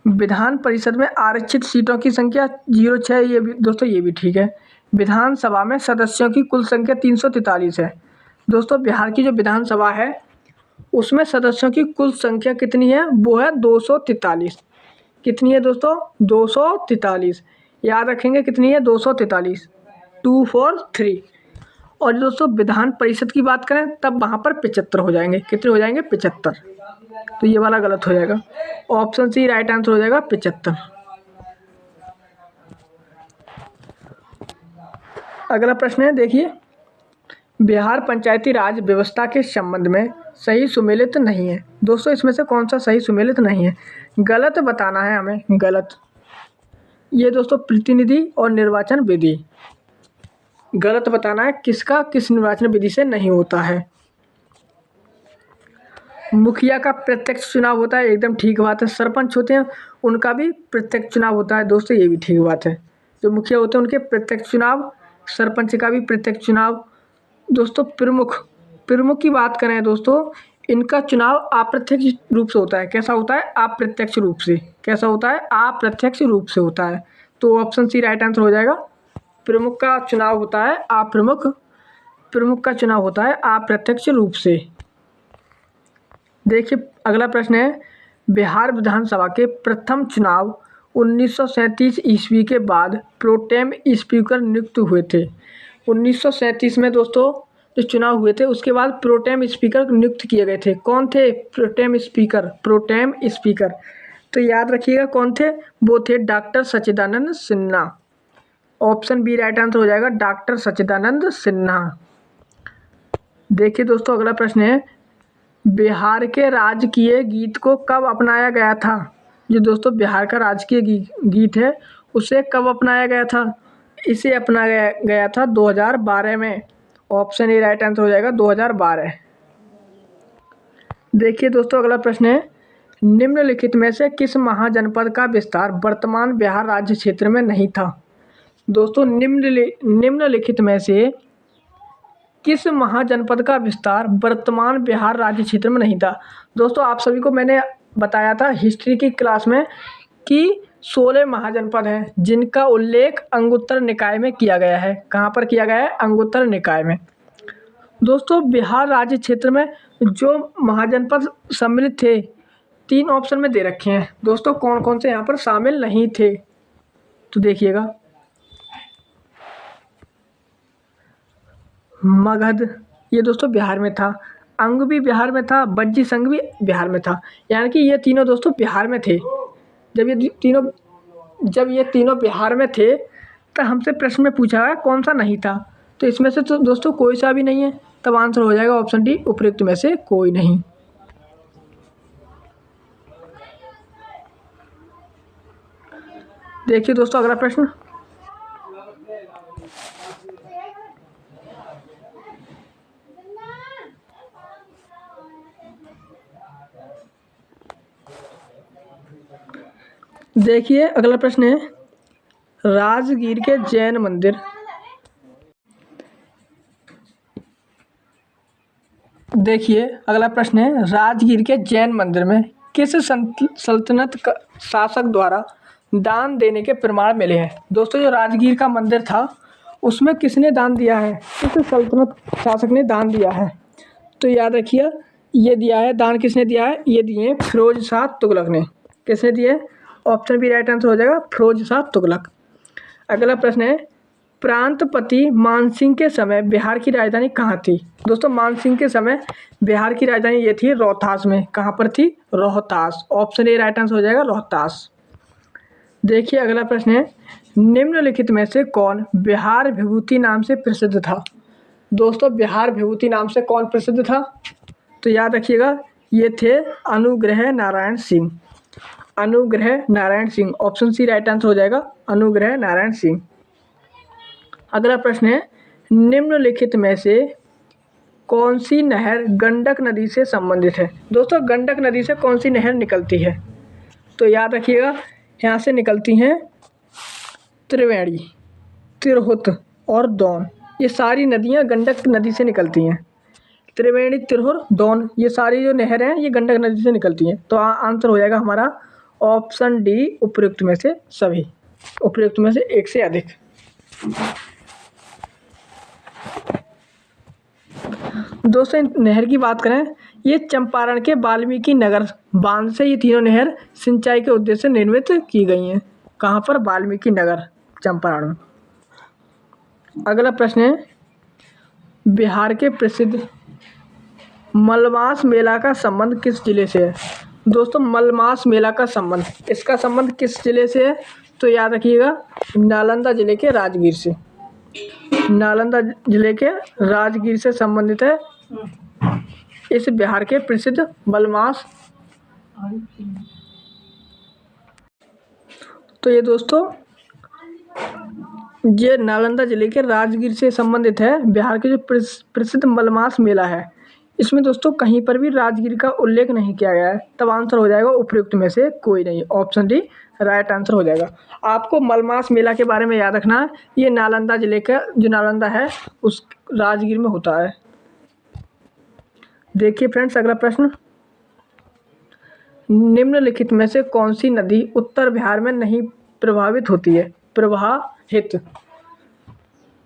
विधान परिषद में आरक्षित सीटों की संख्या 06, ये भी दोस्तों ये भी ठीक है। विधानसभा में सदस्यों की कुल संख्या 343 है। दोस्तों बिहार की जो विधानसभा है उसमें सदस्यों की कुल संख्या कितनी है, वो है 243। कितनी है दोस्तों, 243, याद रखेंगे कितनी है, 243, 243। और दोस्तों विधान परिषद की बात करें तब वहाँ पर 75 हो जाएंगे, कितने हो जाएंगे, 75। तो ये वाला गलत हो जाएगा, ऑप्शन सी राइट आंसर हो जाएगा, 75। अगला प्रश्न है, देखिए बिहार पंचायती राज व्यवस्था के संबंध में सही सुमेलित नहीं है। दोस्तों इसमें से कौन सा सही सुमेलित नहीं है? गलत बताना है हमें, गलत। ये दोस्तों प्रतिनिधि और निर्वाचन विधि, गलत बताना है किसका किस निर्वाचन विधि से नहीं होता है। मुखिया का प्रत्यक्ष चुनाव होता है, एकदम ठीक बात है। सरपंच होते हैं उनका भी प्रत्यक्ष चुनाव होता है, दोस्तों ये भी ठीक बात है। जो मुखिया होते हैं उनके प्रत्यक्ष चुनाव, सरपंच का भी प्रत्यक्ष चुनाव। दोस्तों प्रमुख की बात करें दोस्तों, इनका चुनाव अप्रत्यक्ष रूप से होता है। कैसा होता है? अप्रत्यक्ष रूप से। कैसा होता है? अप्रत्यक्ष रूप से होता है। तो ऑप्शन सी राइट आंसर हो जाएगा। प्रमुख का चुनाव होता है प्रमुख का चुनाव होता है अप्रत्यक्ष रूप से। देखिए अगला प्रश्न है, बिहार विधानसभा के प्रथम चुनाव 1937 ईस्वी के बाद प्रोटेम स्पीकर नियुक्त हुए थे। 1937 में दोस्तों जो चुनाव हुए थे उसके बाद प्रोटेम स्पीकर नियुक्त किए गए थे। कौन थे प्रोटेम स्पीकर? तो याद रखिएगा कौन थे, वो थे doctor Sachchidanand Sinha. Option B right answer हो जाएगा, डॉक्टर सच्चिदानंद सिन्हा। देखिए दोस्तों अगला प्रश्न है, बिहार के राजकीय गीत को कब अपनाया गया था? जो दोस्तों बिहार का राजकीय गीत है उसे कब अपनाया गया था? इसे अपनाया गया था 2012 में। ऑप्शन ए राइट आंसर हो जाएगा 2012। देखिए दोस्तों अगला प्रश्न है, निम्नलिखित में से किस महाजनपद का विस्तार वर्तमान बिहार राज्य क्षेत्र में नहीं था? दोस्तों निम्नलिखित में से किस महाजनपद का विस्तार वर्तमान बिहार राज्य क्षेत्र में नहीं था? दोस्तों आप सभी को मैंने बताया था हिस्ट्री की क्लास में कि 16 महाजनपद हैं जिनका उल्लेख अंगुत्तर निकाय में किया गया है। कहाँ पर किया गया है? अंगुत्तर निकाय में। दोस्तों बिहार राज्य क्षेत्र में जो महाजनपद सम्मिलित थे 3 ऑप्शन में दे रखे हैं। दोस्तों कौन कौन से यहाँ पर शामिल नहीं थे? तो देखिएगा, मगध ये दोस्तों बिहार में था, अंग भी बिहार में था, बज्जी संघ भी बिहार में था। यानी कि ये तीनों दोस्तों बिहार में थे। जब ये तीनों बिहार में थे तो हमसे प्रश्न में पूछा है कौन सा नहीं था, तो इसमें से तो दोस्तों कोई सा भी नहीं है। तब आंसर हो जाएगा ऑप्शन डी, उपयुक्त में से कोई नहीं। देखिए दोस्तों अगला प्रश्न, देखिए अगला प्रश्न है, राजगीर के जैन मंदिर। देखिए अगला प्रश्न है, राजगीर के जैन मंदिर में किस सल्तनत शासक द्वारा दान देने के प्रमाण मिले हैं? दोस्तों जो राजगीर का मंदिर था उसमें किसने दान दिया है? किस सल्तनत शासक ने दान दिया है? तो याद रखिए ये दिया है दान, किसने दिया है? ये दिए फिरोज शाह तुगलक ने। किसने दिए? ऑप्शन बी राइट आंसर हो जाएगा, फिरोज शाह तुगलक। अगला प्रश्न है, प्रांतपति मानसिंह के समय बिहार की राजधानी कहाँ थी? दोस्तों मानसिंह के समय बिहार की राजधानी ये थी रोहतास में। कहाँ पर थी? Rohtas. Option A right answer हो जाएगा, रोहतास। देखिए अगला प्रश्न है, निम्नलिखित में से कौन बिहार विभूति नाम से प्रसिद्ध था? दोस्तों बिहार विभूति नाम से कौन प्रसिद्ध था? तो याद रखिएगा ये थे अनुग्रह Narayan Singh. Anugrah Narayan Singh, option C right answer हो जाएगा, अनुग्रह नारायण सिंह। अगला प्रश्न है, निम्नलिखित में से कौन सी नहर गंडक नदी से संबंधित है? दोस्तों गंडक नदी से कौन सी नहर निकलती है? तो याद रखिएगा यहाँ से निकलती हैं त्रिवेणी, तिरहुत और दोन। ये सारी नदियाँ गंडक नदी से निकलती हैं। त्रिवेणी, तिरहुत, दोन, ये सारी जो नहर हैं ये गंडक नदी से निकलती हैं। तो आंसर हो जाएगा हमारा ऑप्शन डी, उपयुक्त में से सभी, उपयुक्त में से एक से अधिक। दोस्तों नहर की बात करें, ये चंपारण के वाल्मीकि नगर बांध से ये तीनों नहर सिंचाई के उद्देश्य से निर्मित की गई हैं। कहाँ पर? वाल्मीकि नगर, चंपारण में। अगला प्रश्न है, बिहार के प्रसिद्ध मलमास मेला का संबंध किस जिले से है? दोस्तों मलमास मेला का संबंध, इसका संबंध किस जिले से है? तो याद रखिएगा नालंदा जिले के राजगीर से। नालंदा जिले के राजगीर से संबंधित है। इस बिहार के प्रसिद्ध मलमास। तो ये दोस्तों ये नालंदा जिले के राजगीर से संबंधित है। बिहार के जो प्रसिद्ध मलमास मेला है, इसमें दोस्तों कहीं पर भी राजगीर का उल्लेख नहीं किया गया है। तब आंसर हो जाएगा उपयुक्त में से कोई नहीं, ऑप्शन डी राइट आंसर हो जाएगा। आपको मलमास मेला के बारे में याद रखना है, ये नालंदा जिले का जो नालंदा है उस राजगीर में होता है। देखिए फ्रेंड्स, अगला प्रश्न, निम्नलिखित में से कौन सी नदी उत्तर बिहार में नहीं प्रभावित होती है? प्रवाहित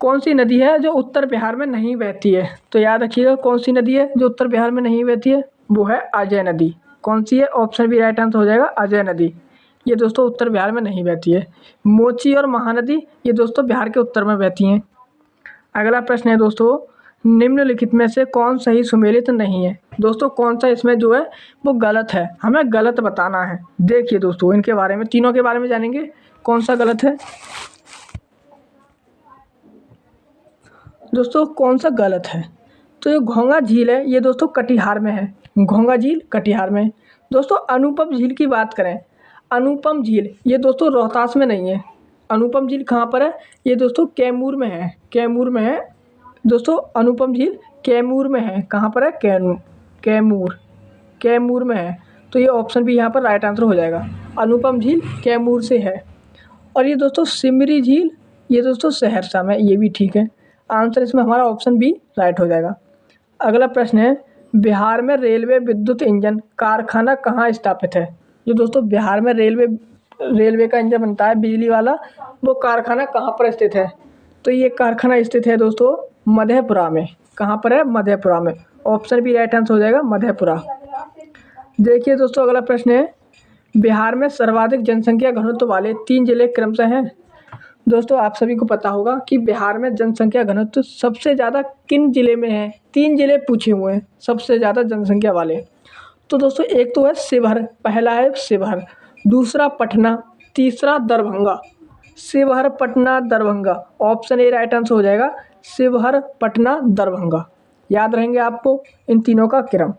कौन सी नदी है जो उत्तर बिहार में नहीं बहती है? तो याद रखिएगा कौन सी नदी है जो उत्तर बिहार में नहीं बहती है, वो है अजय नदी। कौन सी है? ऑप्शन बी राइट आंसर हो जाएगा, अजय नदी। ये दोस्तों उत्तर बिहार में नहीं बहती है। मोची और महानदी ये दोस्तों बिहार के उत्तर में बहती हैं। अगला प्रश्न है दोस्तों, निम्नलिखित में से कौन सही सुमेलित नहीं है? दोस्तों कौन सा इसमें जो है वो गलत है, हमें गलत बताना है। देखिए दोस्तों इनके बारे में, तीनों के बारे में जानेंगे कौन सा गलत है। दोस्तों कौन सा गलत है? तो जो घोंगा झील है ये दोस्तों कटिहार में है। घोंगा झील कटिहार में। दोस्तों अनुपम झील की बात करें, अनुपम झील ये दोस्तों रोहतास में नहीं है। अनुपम झील कहाँ पर है? ये दोस्तों कैमूर में है। कैमूर में है दोस्तों, अनुपम झील कैमूर में है। कहाँ पर है? कैमूर, कैमूर में है। तो ये ऑप्शन भी यहाँ पर राइट आंसर हो जाएगा। अनुपम झील कैमूर से है। और ये दोस्तों सिमरी झील ये दोस्तों सहरसा में, ये भी ठीक है। आंसर इसमें हमारा ऑप्शन बी राइट हो जाएगा। अगला प्रश्न है, बिहार में रेलवे विद्युत इंजन कारखाना कहाँ स्थापित है? जो दोस्तों बिहार में रेलवे का इंजन बनता है बिजली वाला, वो कारखाना कहाँ पर स्थित है? तो ये कारखाना स्थित है दोस्तों मधेपुरा में। कहाँ पर है? मधेपुरा में। ऑप्शन बी राइट आंसर हो जाएगा, मधेपुरा। देखिए दोस्तों अगला प्रश्न है, बिहार में सर्वाधिक जनसंख्या घनत्व वाले 3 जिले क्रमशः हैं। दोस्तों आप सभी को पता होगा कि बिहार में जनसंख्या घनत्व सबसे ज़्यादा किन जिले में है? 3 जिले पूछे हुए हैं सबसे ज़्यादा जनसंख्या वाले। तो दोस्तों एक तो है शिवहर, पहला है शिवहर, दूसरा पटना, तीसरा Darbhanga. Sheohar, Patna, Darbhanga. Option A right answer हो जाएगा, शिवहर, पटना, दरभंगा। याद रहेंगे आपको इन तीनों का क्रम।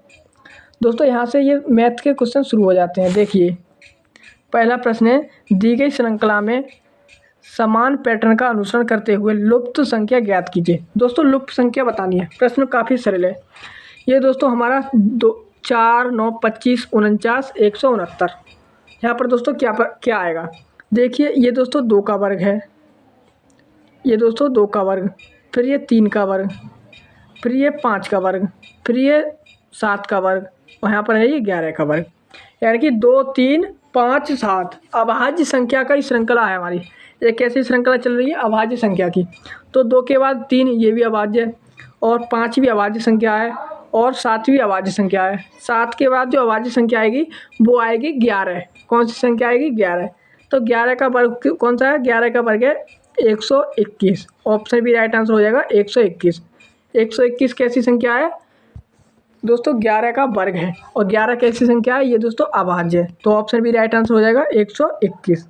दोस्तों यहाँ से ये मैथ के क्वेश्चन शुरू हो जाते हैं। देखिए पहला प्रश्न है, दी गई श्रृंखला में समान पैटर्न का अनुसरण करते हुए लुप्त संख्या ज्ञात कीजिए। दोस्तों लुप्त संख्या बतानी है। प्रश्न काफ़ी सरल है। ये दोस्तों हमारा 2, 4, 9, 25, 49, 169। यहाँ पर दोस्तों क्या आएगा? देखिए ये दोस्तों 2 का वर्ग है, ये दोस्तों 2 का वर्ग, फिर ये 3 का वर्ग, फिर ये 5 का वर्ग, फिर ये 7 का वर्ग, और यहाँ पर है ये 11 का वर्ग। यानी कि 2, 3, 5, 7 अभाज्य संख्या का ही श्रृंखला है हमारी। एक ऐसी श्रृंखला चल रही है अभाज्य संख्या की। तो 2 के बाद 3 ये भी अभाज्य है, और 5 भी अभाज्य संख्या है, और 7 भी अभाज्य संख्या है। 7 के बाद जो अभाज्य संख्या आएगी वो आएगी 11। कौन सी संख्या आएगी? 11। तो 11 का वर्ग कौन सा है? 11 का वर्ग है 121। ऑप्शन भी राइट आंसर हो जाएगा, 121। 121 कैसी संख्या है? दोस्तों 11 का वर्ग है, और 11 कैसी संख्या है? ये दोस्तों अभाज्य है। तो ऑप्शन भी राइट आंसर हो जाएगा, 121।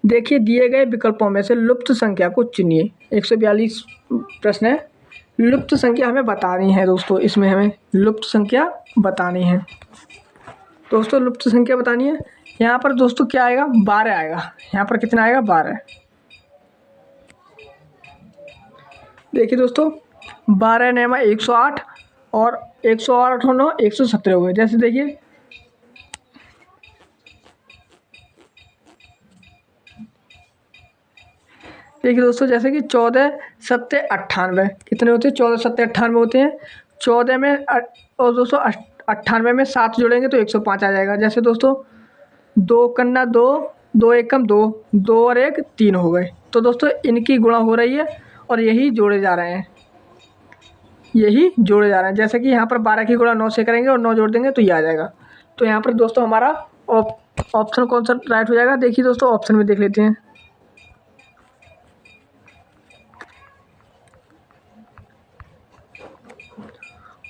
देखिए दिए गए विकल्पों में से लुप्त संख्या को चुनिए। 142 प्रश्न है, लुप्त संख्या हमें बतानी है दोस्तों। इसमें हमें लुप्त संख्या बतानी है दोस्तों, लुप्त संख्या बतानी है। यहाँ पर दोस्तों क्या आएगा? 12 आएगा। यहाँ पर कितना आएगा? 12। देखिए दोस्तों 12 नेमा 108, और 108 और 9 117 हुए। जैसे देखिए दोस्तों जैसे कि 14 7 98 कितने होते हैं? 14 7 98 होते हैं। 14 में और दोस्तों 98 में 7 जोड़ेंगे तो 105 आ जाएगा। जैसे दोस्तों 2 कन्ना 2, 2 एकम 2, 2 और 1 3 हो गए। तो दोस्तों इनकी गुणा हो रही है और यही जोड़े जा रहे हैं, यही जोड़े जा रहे हैं। जैसे कि यहाँ पर 12 की गुणा 9 से करेंगे और 9 जोड़ देंगे तो ये आ जाएगा। तो यहाँ पर दोस्तों हमारा ऑप्शन कौन सा राइट हो जाएगा? देखिए दोस्तों ऑप्शन में देख लेते हैं।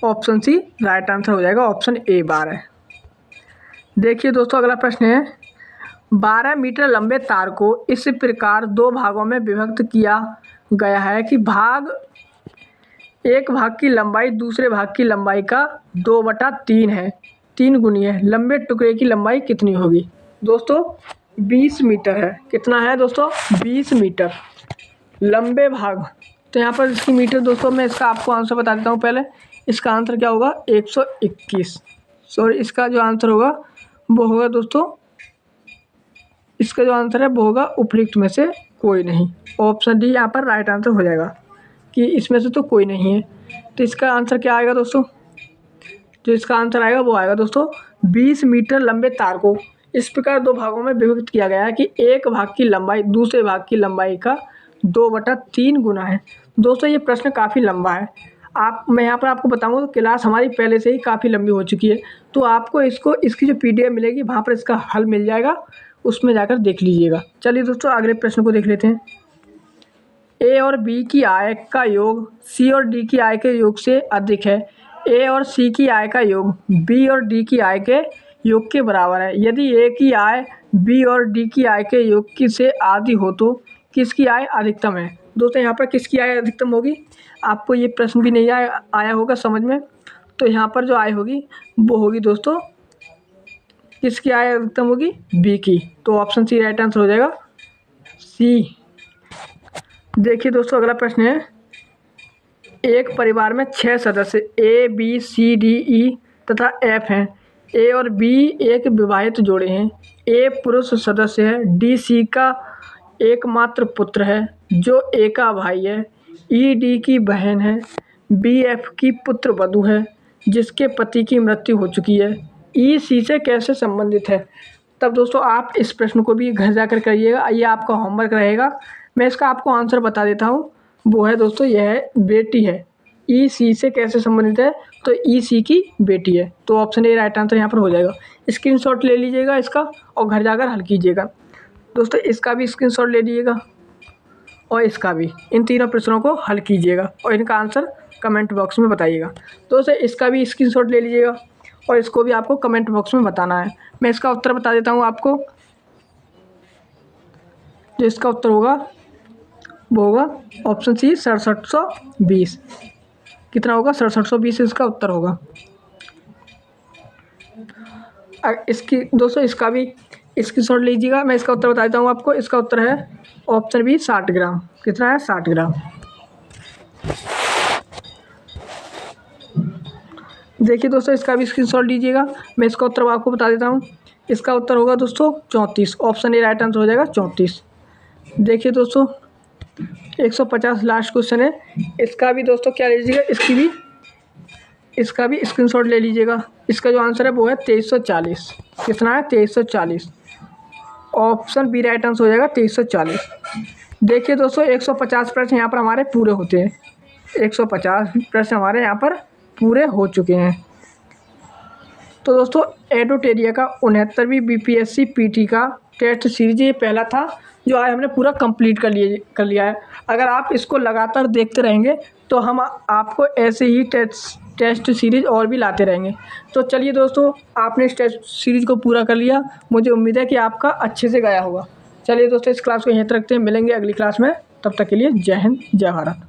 ऑप्शन सी राइट आंसर हो जाएगा, ऑप्शन ए 12 है। देखिए दोस्तों अगला प्रश्न है, 12 मीटर लंबे तार को इस प्रकार दो भागों में विभक्त किया गया है कि एक भाग की लंबाई दूसरे भाग की लंबाई का 2/3 है, 3 गुनी है। लंबे टुकड़े की लंबाई कितनी होगी? दोस्तों 20 मीटर है। कितना है दोस्तों? 20 मीटर लंबे भाग। तो यहाँ पर इसकी मीटर दोस्तों मैं इसका आपको आंसर बता देता हूँ पहले। इसका आंसर क्या होगा? 121। सॉरी, इसका जो आंसर होगा वो होगा दोस्तों, इसका जो आंसर है वो होगा उपयुक्त में से कोई नहीं। ऑप्शन डी यहाँ पर राइट आंसर हो जाएगा कि इसमें से तो कोई नहीं है। तो इसका आंसर क्या आएगा दोस्तों? जो इसका आंसर आएगा वो आएगा दोस्तों 20 मीटर लंबे तार को इस प्रकार दो भागों में विभक्त किया गया है कि एक भाग की लंबाई दूसरे भाग की लंबाई का 2/3 गुना है। दोस्तों ये प्रश्न काफ़ी लंबा है। मैं यहाँ पर आपको बताऊँगा तो क्लास हमारी पहले से ही काफ़ी लंबी हो चुकी है, तो आपको इसकी जो PDF मिलेगी वहाँ पर इसका हल मिल जाएगा, उसमें जाकर देख लीजिएगा। चलिए दोस्तों अगले प्रश्न को देख लेते हैं। ए और बी की आय का योग सी और डी की आय के योग से अधिक है। ए और सी की आय का योग बी और डी की आय के योग के बराबर है। यदि ए की आय बी और डी की आय के योग की से आधी हो तो किसकी आय अधिकतम है? दोस्तों यहाँ पर किसकी आय अधिकतम होगी? आपको ये प्रश्न भी नहीं आया होगा समझ में, तो यहाँ पर जो आय होगी वो होगी दोस्तों, किसकी आय अधिकतम होगी? बी की। तो ऑप्शन सी राइट आंसर हो जाएगा, सी। देखिए दोस्तों अगला प्रश्न है। एक परिवार में 6 सदस्य A B C D E तथा एफ हैं। ए और बी एक विवाहित जोड़े हैं। ए पुरुष सदस्य है, डी सी का एकमात्र पुत्र है जो ए का भाई है, ई डी की बहन है, बी एफ की पुत्र वधू है जिसके पति की मृत्यु हो चुकी है, ई सी से कैसे संबंधित है? तब दोस्तों आप इस प्रश्न को भी घर जाकर करिएगा, ये आपका होमवर्क रहेगा। मैं इसका आपको आंसर बता देता हूँ। वो है दोस्तों, यह है बेटी है। ई सी से कैसे संबंधित है? तो ई सी की बेटी है। तो ऑप्शन ए राइट आंसर यहाँ पर हो जाएगा। स्क्रीनशॉट ले लीजिएगा इसका और घर जाकर हल कीजिएगा। दोस्तों इसका भी स्क्रीनशॉट ले लीजिएगा और इसका भी। इन तीनों प्रश्नों को हल कीजिएगा और इनका आंसर कमेंट बॉक्स में बताइएगा। दोस्तों इसका भी स्क्रीनशॉट ले लीजिएगा और इसको भी आपको कमेंट बॉक्स में बताना है। मैं इसका उत्तर बता देता हूँ आपको। जो इसका उत्तर होगा वो होगा ऑप्शन सी 6720। कितना होगा? 6720 इसका उत्तर होगा। इसकी दोस्तों इसका भी स्क्रीनशॉट लीजिएगा। मैं इसका उत्तर बता देता हूँ आपको। इसका उत्तर है ऑप्शन बी 60 ग्राम। कितना है? 60 ग्राम। देखिए दोस्तों इसका भी स्क्रीनशॉट लीजिएगा। मैं इसका उत्तर आपको बता देता हूँ। इसका उत्तर होगा दोस्तों 34। ऑप्शन ए राइट आंसर हो जाएगा 34। देखिए दोस्तों 150 लास्ट क्वेश्चन है। इसका भी दोस्तों क्या लीजिएगा, इसका भी स्क्रीनशॉट ले लीजिएगा। इसका जो आंसर है वो है 2340। कितना है? 2340। ऑप्शन बी राइट आंसर हो जाएगा 2340। देखिए दोस्तों 150 प्रश्न यहाँ पर हमारे पूरे होते हैं। 150 प्रश्न हमारे यहाँ पर पूरे हो चुके हैं। तो दोस्तों एडोटेरिया का 69वीं BPSC PT का टेस्ट सीरीज ये पहला था जो आज हमने पूरा कंप्लीट कर लिया है। अगर आप इसको लगातार देखते रहेंगे तो हम आपको ऐसे ही टेस्ट सीरीज और भी लाते रहेंगे। तो चलिए दोस्तों आपने इस टेस्ट सीरीज को पूरा कर लिया। मुझे उम्मीद है कि आपका अच्छे से गया होगा। चलिए दोस्तों इस क्लास को यहीं तक रखते हैं। मिलेंगे अगली क्लास में। तब तक के लिए जय हिंद, जय भारत।